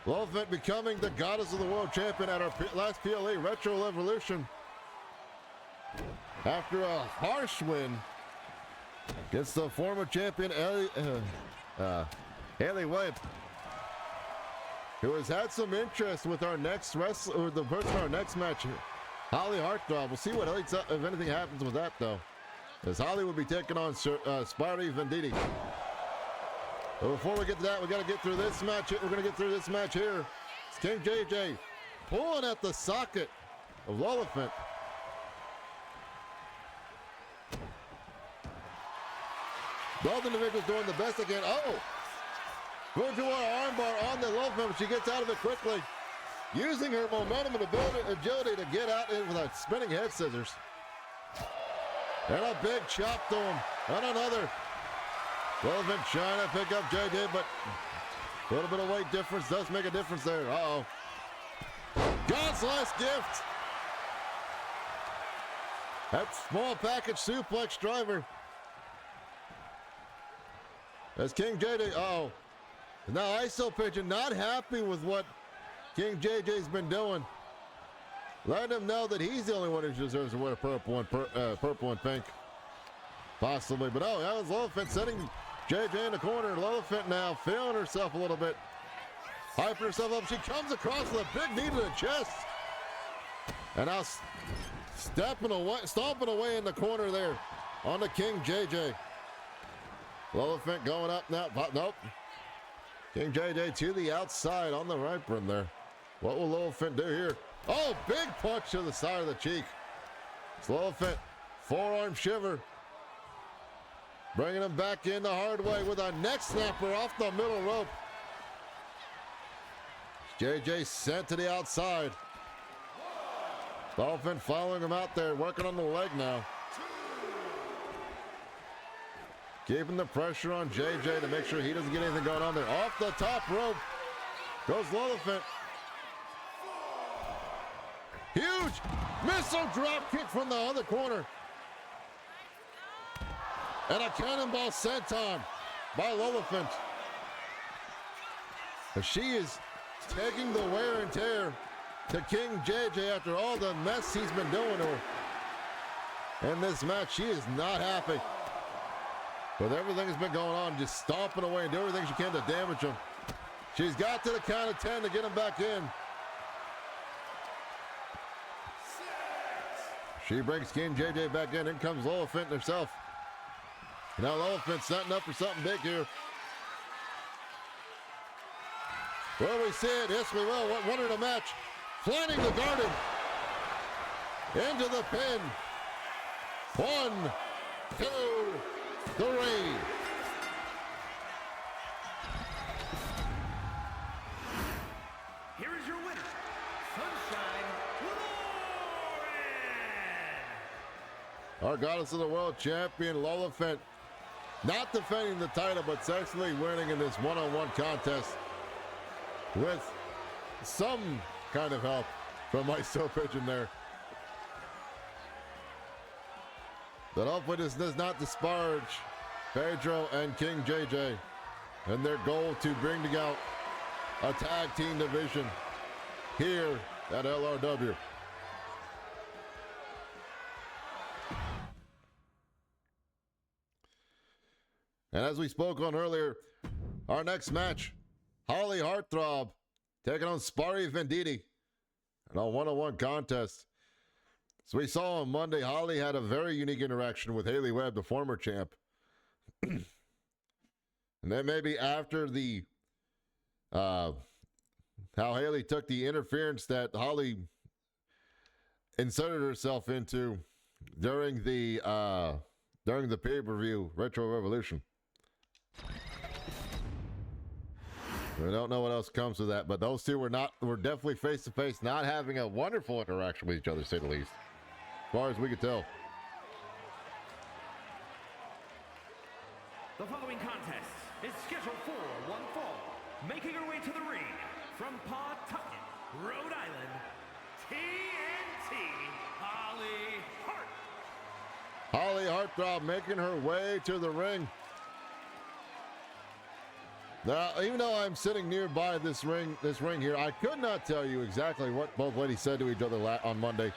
Lillifant becoming the goddess of the world champion at our last PLE Retro Evolution. After a harsh win against the former champion Haley White, who has had some interest with our next wrestler, or the person in our next match, Holly Hartdog. We'll see what else, if anything happens with that though, as Holly will be taking on Spirey Venditti. But before we get to that, we got to get through this match. We're going to get through this match here. It's King JJ pulling at the socket of Lillifant. Both individuals doing the best they can. Oh! Going to an armbar on the Lillifant, but she gets out of it quickly. Using her momentum and agility to get out with a spinning head scissors. And a big chop to him. And another. Lillifant trying to pick up JJ, but a little bit of weight difference does make a difference there. Uh-oh. God's last gift. That small package suplex driver. As King JJ, uh-oh. Now ISO pitching, not happy with what King JJ's been doing. Letting him know that he's the only one who deserves to wear a purple and pink. Possibly, but oh, that was Lillifant setting JJ in the corner. Lillifant now feeling herself a little bit. Hyping herself up. She comes across with a big knee to the chest. And now stomping away in the corner there on the King JJ. Lillifant going up now. Nope. King JJ to the outside on the right rim there. What will Lillifant do here? Oh, big punch to the side of the cheek. It's Lillifant. Forearm shiver. Bringing him back in the hard way with a neck snapper off the middle rope. JJ sent to the outside. Lillifant following him out there, working on the leg now. Keeping the pressure on JJ to make sure he doesn't get anything going on there. Off the top rope goes Lillifant. Huge missile drop kick from the other corner. And a cannonball senton by Lillifant. She is taking the wear and tear to King JJ after all the mess he's been doing to her. In this match, she is not happy. With everything that's been going on, just stomping away and doing everything she can to damage him. She's got to the count of 10 to get him back in. She brings King JJ back in. In comes Lola Fenton herself. Now Lola Fenton setting up for something big here. Will we see it? Yes, we will. Winner of the match. Flanning the Garden. Into the pin. 1, 2, 3. Here is your winner, Sunshine Lauren. Our Goddess of the World champion, Lola Fenton. Not defending the title, but successfully winning in this one-on-one contest with some kind of help from my Soul Pigeon there. But hopefully this does not disparage Pedro and King JJ and their goal to bring together a tag team division here at LRW. And as we spoke on earlier, our next match, Holly Heartthrob taking on Sparry Venditti in a one-on-one contest. So we saw on Monday, Holly had a very unique interaction with Haley Webb, the former champ. And then maybe after the how Haley took the interference that Holly inserted herself into during the pay-per-view Retro Revolution. We don't know what else comes with that, but those two were definitely face to face, not having a wonderful interaction with each other, to say the least, as far as we could tell. The following contest is scheduled for one fall. Making her way to the ring from Pawtucket, Rhode Island, TNT, Holly Hart. Holly Heartthrob making her way to the ring. Now, even though I'm sitting nearby this ring here, I could not tell you exactly what both ladies said to each other last Monday.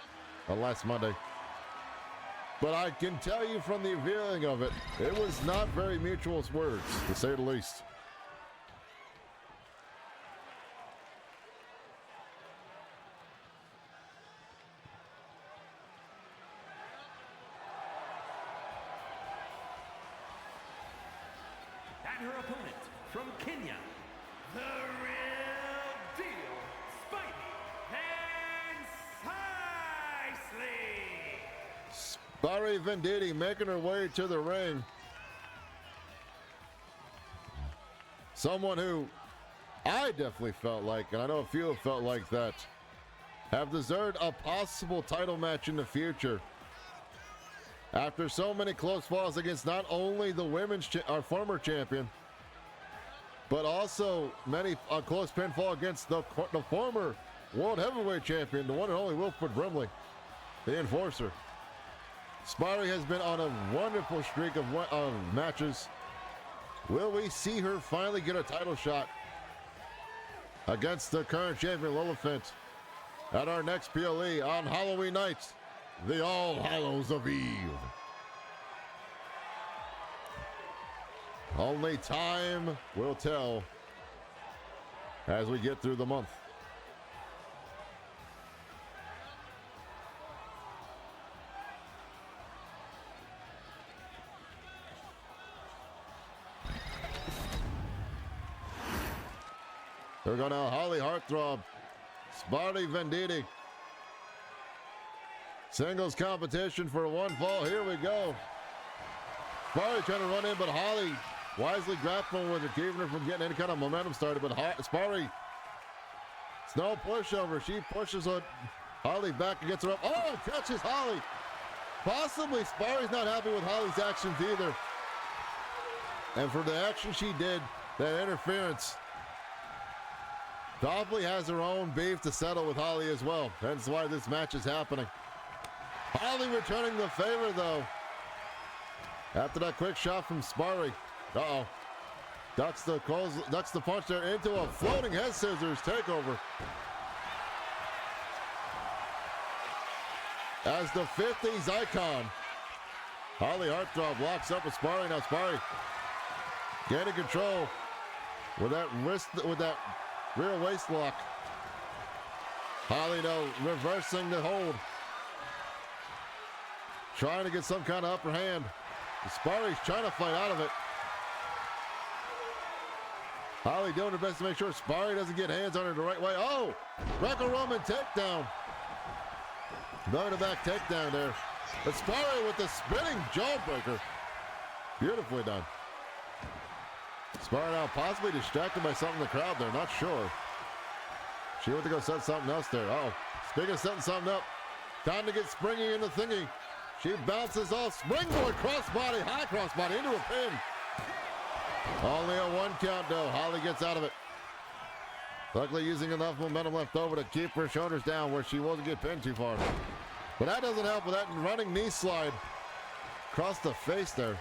But I can tell you from the revealing of it, it was not very mutual words, to say the least. And her opponent from Kenya, the real deal, Spidey and Sicely. Sparry Venditti making her way to the ring. Someone who I definitely felt like, and I know a few have felt like that, have deserved a possible title match in the future. After so many close falls against not only the our former champion, but also many close pinfall against the former World Heavyweight Champion, the one and only Wilford Brimley, the Enforcer. Sparry has been on a wonderful streak of matches. Will we see her finally get a title shot against the current champion, Lola Fenton, at our next PLE on Halloween night, the All Hallows of Eve? Only time will tell as we get through the month. They're going to Holly Heartthrob, Sparty Venditti. Singles competition for one fall. Here we go. Sparty trying to run in, but Holly wisely grappling with her, keeping her from getting any kind of momentum started. But Sparty, it's no pushover. She pushes Holly back and gets her up. Oh, catches Holly. Possibly Sparty's not happy with Holly's actions either. And for the action she did, that interference, probably has her own beef to settle with Holly as well. That's why this match is happening. Holly returning the favor, though. After that quick shot from Sparry. Uh-oh. Ducks the punch there into a floating head scissors takeover. As the 50s icon, Holly Heartthrob locks up with Sparry. Now Sparry gaining control with that rear waist lock. Holly now reversing the hold. Trying to get some kind of upper hand. Sparry's trying to fight out of it. Holly doing her best to make sure Sparry doesn't get hands on her the right way. Oh! Greco-Roman takedown. Back takedown there. But Sparry with the spinning jawbreaker. Beautifully done. Sparry now possibly distracted by something in the crowd there. Not sure. She went to go set something else there. Oh, speaking of setting something up, time to get springy in the thingy. She bounces off, springboard crossbody, high crossbody into a pin. Only a 1 count though. Holly gets out of it. Luckily using enough momentum left over to keep her shoulders down where she won't get pinned too far. But that doesn't help with that running knee slide across the face there.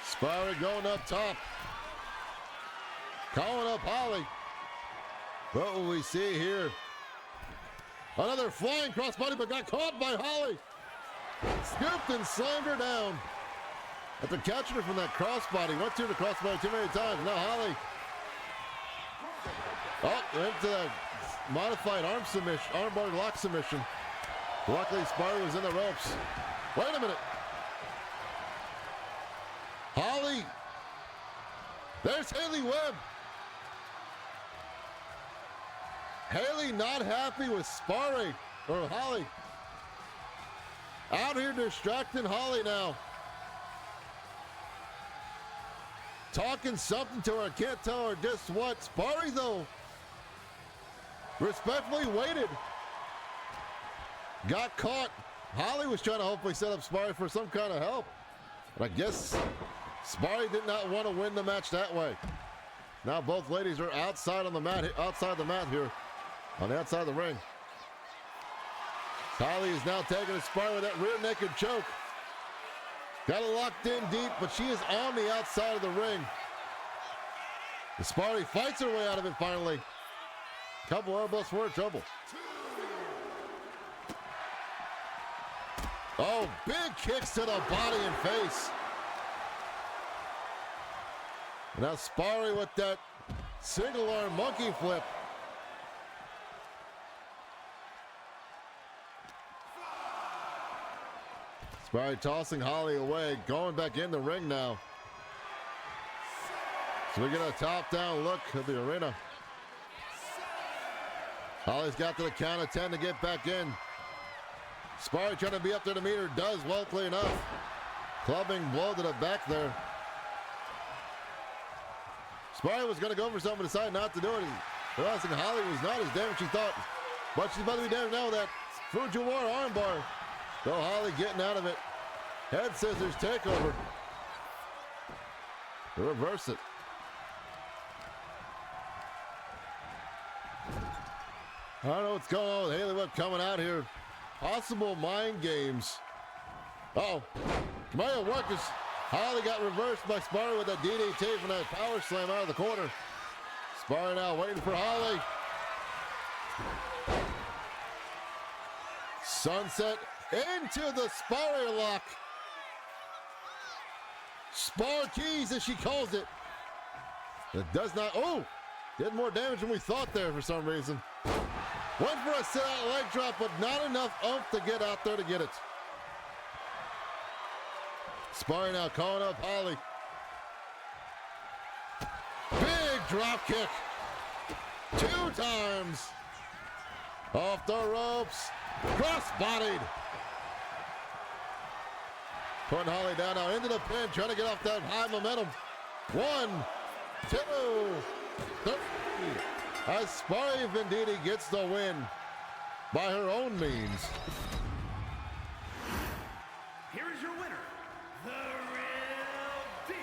Sparry going up top. Calling up Holly. What will we see here? Another flying crossbody, but got caught by Holly. Scooped and slammed her down. After catching her from that crossbody, went to the crossbody too many times. Now Holly. Oh, into that modified armbar lock submission. Luckily, Sparry was in the ropes. Wait a minute. Holly. There's Haley Webb. Haley not happy with Sparry, or Holly. Out here distracting Holly now. Talking something to her, I can't tell her just what. Sparry though, respectfully waited. Got caught. Holly was trying to hopefully set up Sparry for some kind of help. But I guess Sparry did not want to win the match that way. Now both ladies are outside the mat here. On the outside of the ring. Holly is now taking a Sparry with that rear naked choke. Got it locked in deep, but she is on the outside of the ring. The Sparry fights her way out of it finally. Couple elbows for her trouble. Oh, big kicks to the body and face. Now Sparry with that single arm monkey flip. Sparry tossing Holly away, going back in the ring now. So we get a top-down look of the arena. Holly's got to the count of 10 to get back in. Sparry trying to be up there to meet her, does welcomely enough. Clubbing blow to the back there. Sparry was going to go for something, but decided not to do it. Realizing Holly was not as damaged as she thought. But she's about to be damaged now with that Fujiwara armbar. Though Holly getting out of it. Head scissors takeover. To reverse it. I don't know what's going on with Haley Webb coming out here. Possible mind games. Uh-oh. Kamaya workers. Holly got reversed by Sparry with a DDT from that power slam out of the corner. Sparry now waiting for Holly. Sunset into the Sparry lock. Spar keys as she calls it. It does not, oh, did more damage than we thought there for some reason. Went for a sit-out leg drop, but not enough oomph to get out there to get it. Sparry now calling up Holly. Big drop kick. 2 times. Off the ropes. Cross-bodied. Putting Holly down now into the pin, trying to get off that high momentum. 1, 2, 3. As Sparry Venditti gets the win by her own means. Here is your winner, the real deal,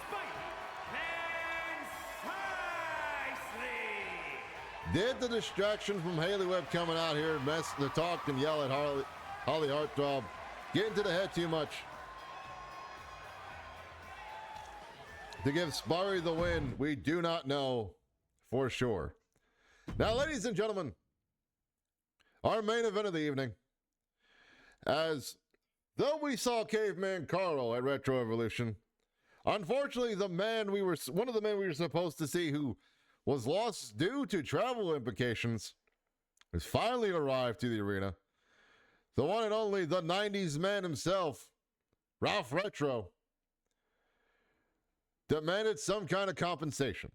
Spidey and Precisely. Did the distraction from Haley Webb coming out here mess the talk and yell at Holly Heartthrob? Getting to the head too much. to give Sparry the win, we do not know for sure. Now, ladies and gentlemen, our main event of the evening, as though we saw Caveman Carl at Retro Evolution, unfortunately, one of the men we were supposed to see who was lost due to travel implications has finally arrived to the arena. The one and only, the 90s man himself, Ralph Retro, demanded some kind of compensation.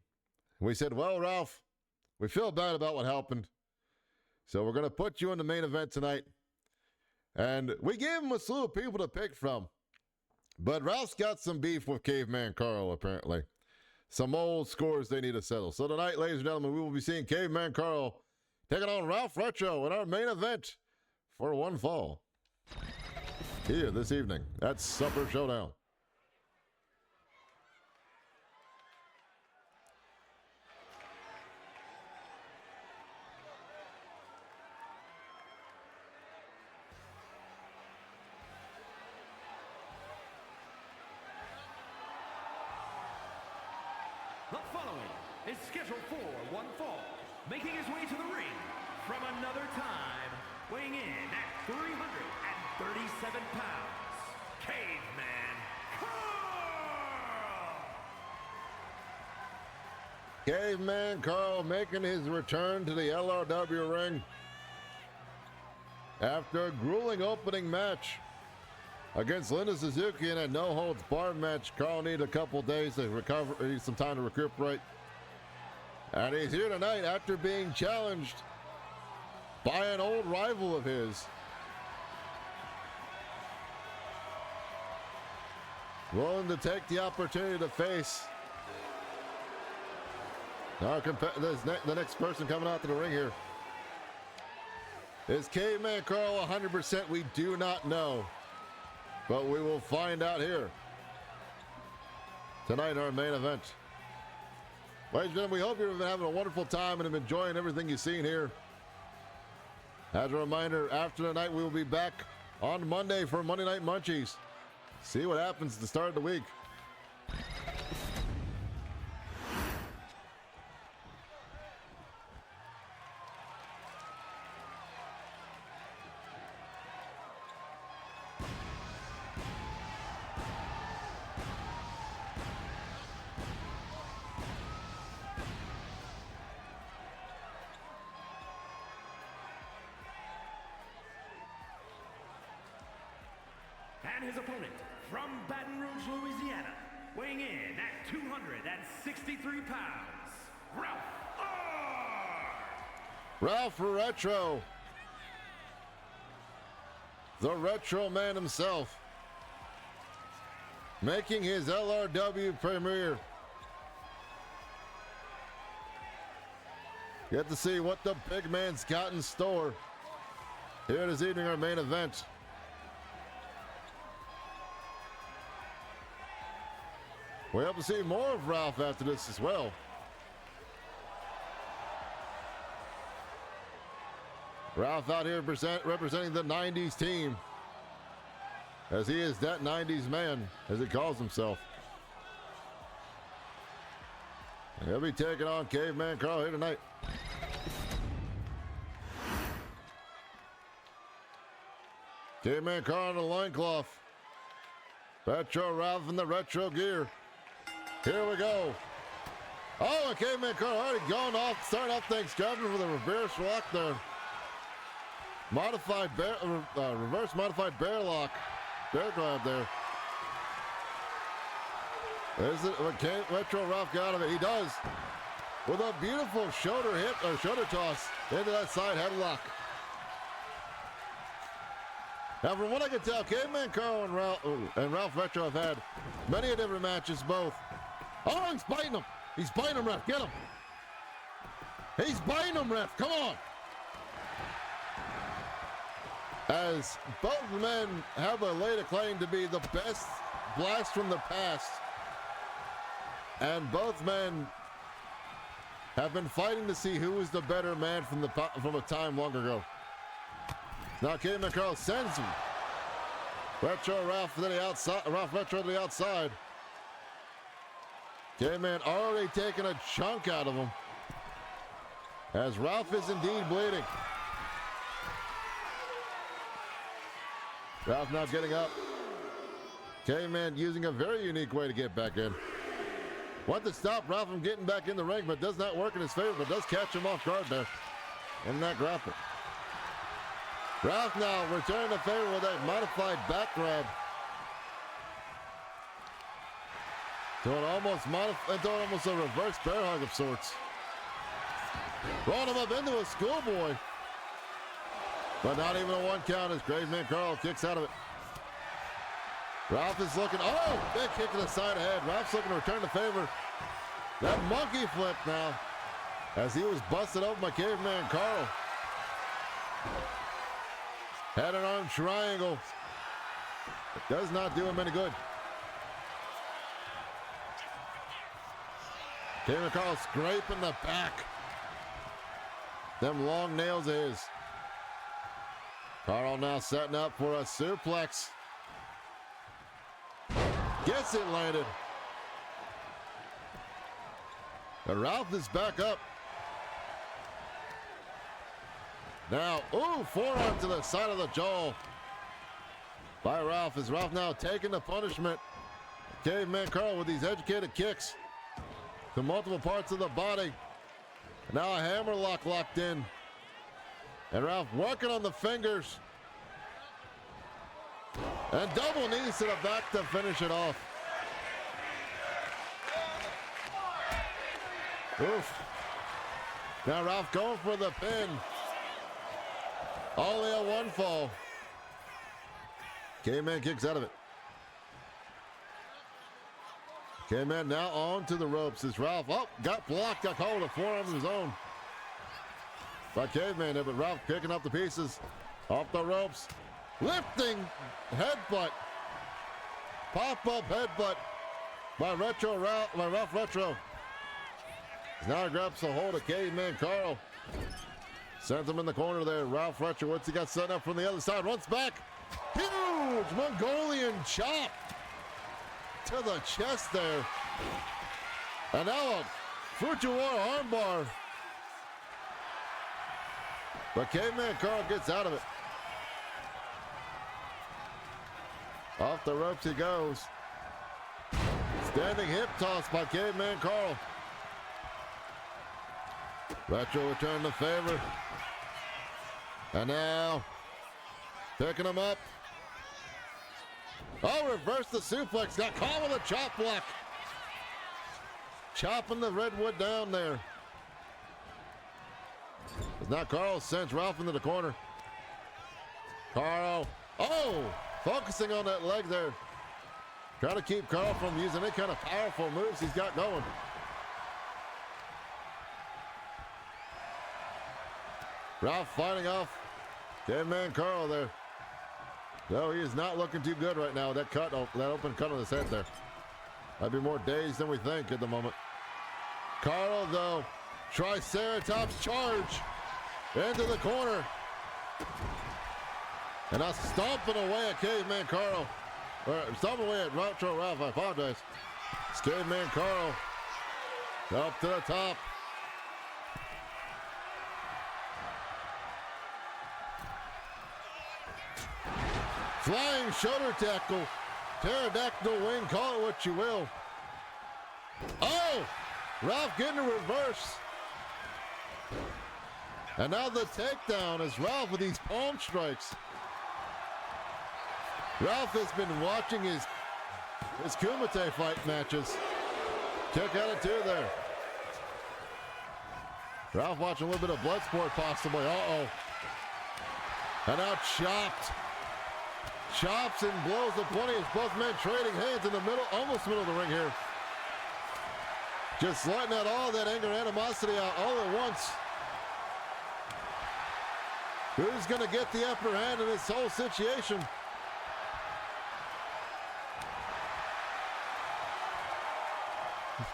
We said, well, Ralph, we feel bad about what happened, so we're going to put you in the main event tonight. And we gave him a slew of people to pick from. But Ralph's got some beef with Caveman Carl, apparently. Some old scores they need to settle. So tonight, ladies and gentlemen, we will be seeing Caveman Carl taking on Ralph Retro in our main event for one fall. Here this evening at Supper Showdown. The following is scheduled for one fall, making his way to the ring from another time, weighing in at 337 pounds, Caveman Carl! Caveman Carl making his return to the LRW ring after a grueling opening match against Linda Suzuki in a no-holds-barred match. Carl needed a couple days to recover, needs some time to recuperate. And he's here tonight after being challenged by an old rival of his. Willing to take the opportunity to face the next person coming out to the ring here. Is Caveman Carl 100%? We do not know. But we will find out here tonight in our main event. Ladies and gentlemen, we hope you've been having a wonderful time and have enjoying everything you've seen here. As a reminder, after tonight, we will be back on Monday for Monday Night Munchies. See what happens at the start of the week. And his opponent from Baton Rouge, Louisiana, weighing in at 263 pounds, Ralph R. Ralph Retro, the Retro Man himself, making his LRW premiere. Get to see what the big man's got in store here this evening, our main event. We hope to see more of Ralph after this as well. Ralph out here representing the 90s team, as he is that 90s man, as he calls himself. And he'll be taking on Caveman Carl here tonight. Caveman Carl in the loincloth. Retro Ralph in the retro gear. Here we go. Oh, and Caveman Carl already going off, starting off things, grabbing with a reverse lock there. Modified bear, reverse modified bear lock. Bear grab there. Is it what Retro Ralph got out of it? He does. With a beautiful shoulder hit or shoulder toss into that side headlock. Now, from what I can tell, Caveman Carl and Ralph Retro have had many different matches, both. Oh, he's biting him. He's biting him, Ref. Get him. He's biting him, Ref. Come on. As both men have a laid claim to be the best blast from the past, and both men have been fighting to see who is the better man from a time long ago. Now Caveman Carl sends him. Retro Ralph to the outside. Ralph Retro to the outside. Caveman already taking a chunk out of him. As Ralph is indeed bleeding. Ralph now getting up. Caveman using a very unique way to get back in. Want to stop Ralph from getting back in the ring, but does not work in his favor, but does catch him off guard there in that grapple. Ralph now returning the favor with a modified back grab. Doing almost a reverse bear hug of sorts. Rolling him up into a schoolboy. But not even a one count as Caveman Carl kicks out of it. Ralph is looking, oh, big kick to the side of the head. Ralph's looking to return the favor. That monkey flip now as he was busted open by Caveman Carl. Had an arm triangle. It does not do him any good. Caveman Carl scraping the back. Them long nails of his. Carl now setting up for a suplex. Gets it landed. But Ralph is back up. Now, ooh, forearm to the side of the jaw by Ralph. Is Ralph now taking the punishment? Caveman Carl with these educated kicks to multiple parts of the body. Now a hammerlock locked in. And Ralph working on the fingers. And double knees to the back to finish it off. Oof. Now Ralph going for the pin. Only a one fall. Caveman kicks out of it. Caveman now on to the ropes as Ralph, oh, got blocked, got called a forearm of his own. By Caveman there, but Ralph picking up the pieces off the ropes. Lifting headbutt. Pop-up headbutt by Ralph Retro. Now grabs a hold of Caveman Carl. Sends him in the corner there. Ralph Retro, what's he got set up from the other side? Runs back. Huge Mongolian chop to the chest there. And now a Fujiwara armbar. But Caveman Carl gets out of it. Off the ropes he goes. Standing hip toss by Caveman Carl. Retro return the favor. And now picking him up. Oh, reverse the suplex. Got caught with a chop block. Chopping the redwood down there. It's not Carl sends Ralph into the corner. Carl. Oh, focusing on that leg there. Trying to keep Carl from using any kind of powerful moves he's got going. Ralph fighting off Caveman Carl there. No, he is not looking too good right now with that open cut on his head there. Might be more dazed than we think at the moment. Carl, though, Triceratops charge into the corner. And now stomping away at Caveman Carl. Or stomping away at Retro Ralph, I apologize. It's Caveman Carl. Up to the top. Flying shoulder tackle. Pterodactyl wing, call it what you will. Oh! Ralph getting a reverse. And now the takedown is Ralph with these palm strikes. Ralph has been watching his Kumite fight matches. Took out a two there. Ralph watching a little bit of blood sport possibly. Uh-oh. And now chopped. Chops and blows the 20 as both men trading hands in the middle, almost middle of the ring here. Just letting out all that anger and animosity out all at once. Who's going to get the upper hand in this whole situation?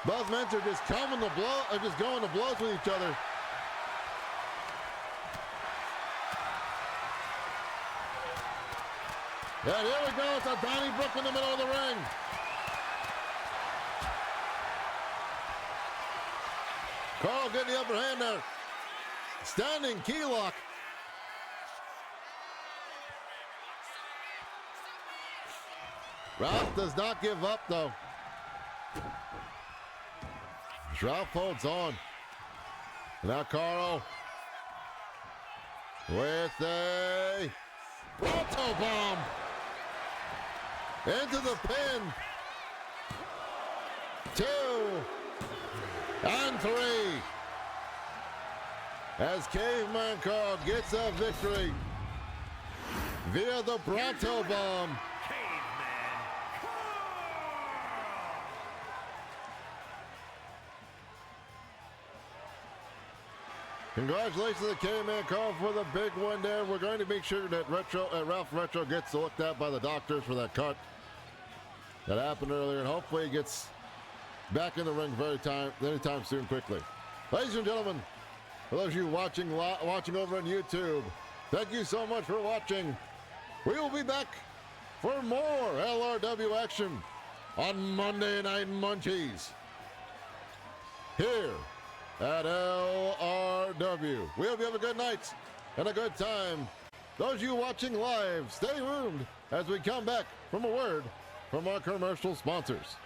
Both men are just going to blows with each other. And here we go, it's a Donnybrook in the middle of the ring. Carl getting the upper hand there. Standing key lock. Ralph does not give up, though. Ralph holds on. Now Carl with a Bronto bomb into the pin. 2 and 3. As Caveman Carl gets a victory via the Bronto bomb. Congratulations to Caveman Carl for the big win there. We're going to make sure that Ralph Retro gets looked at by the doctors for that cut that happened earlier, and hopefully he gets back in the ring anytime soon quickly. Ladies and gentlemen, for those of you watching over on YouTube, thank you so much for watching. We will be back for more LRW action on Monday Night Munchies here at LRW. We hope you have a good night and a good time. Those of you watching live, stay tuned as we come back from a word from our commercial sponsors.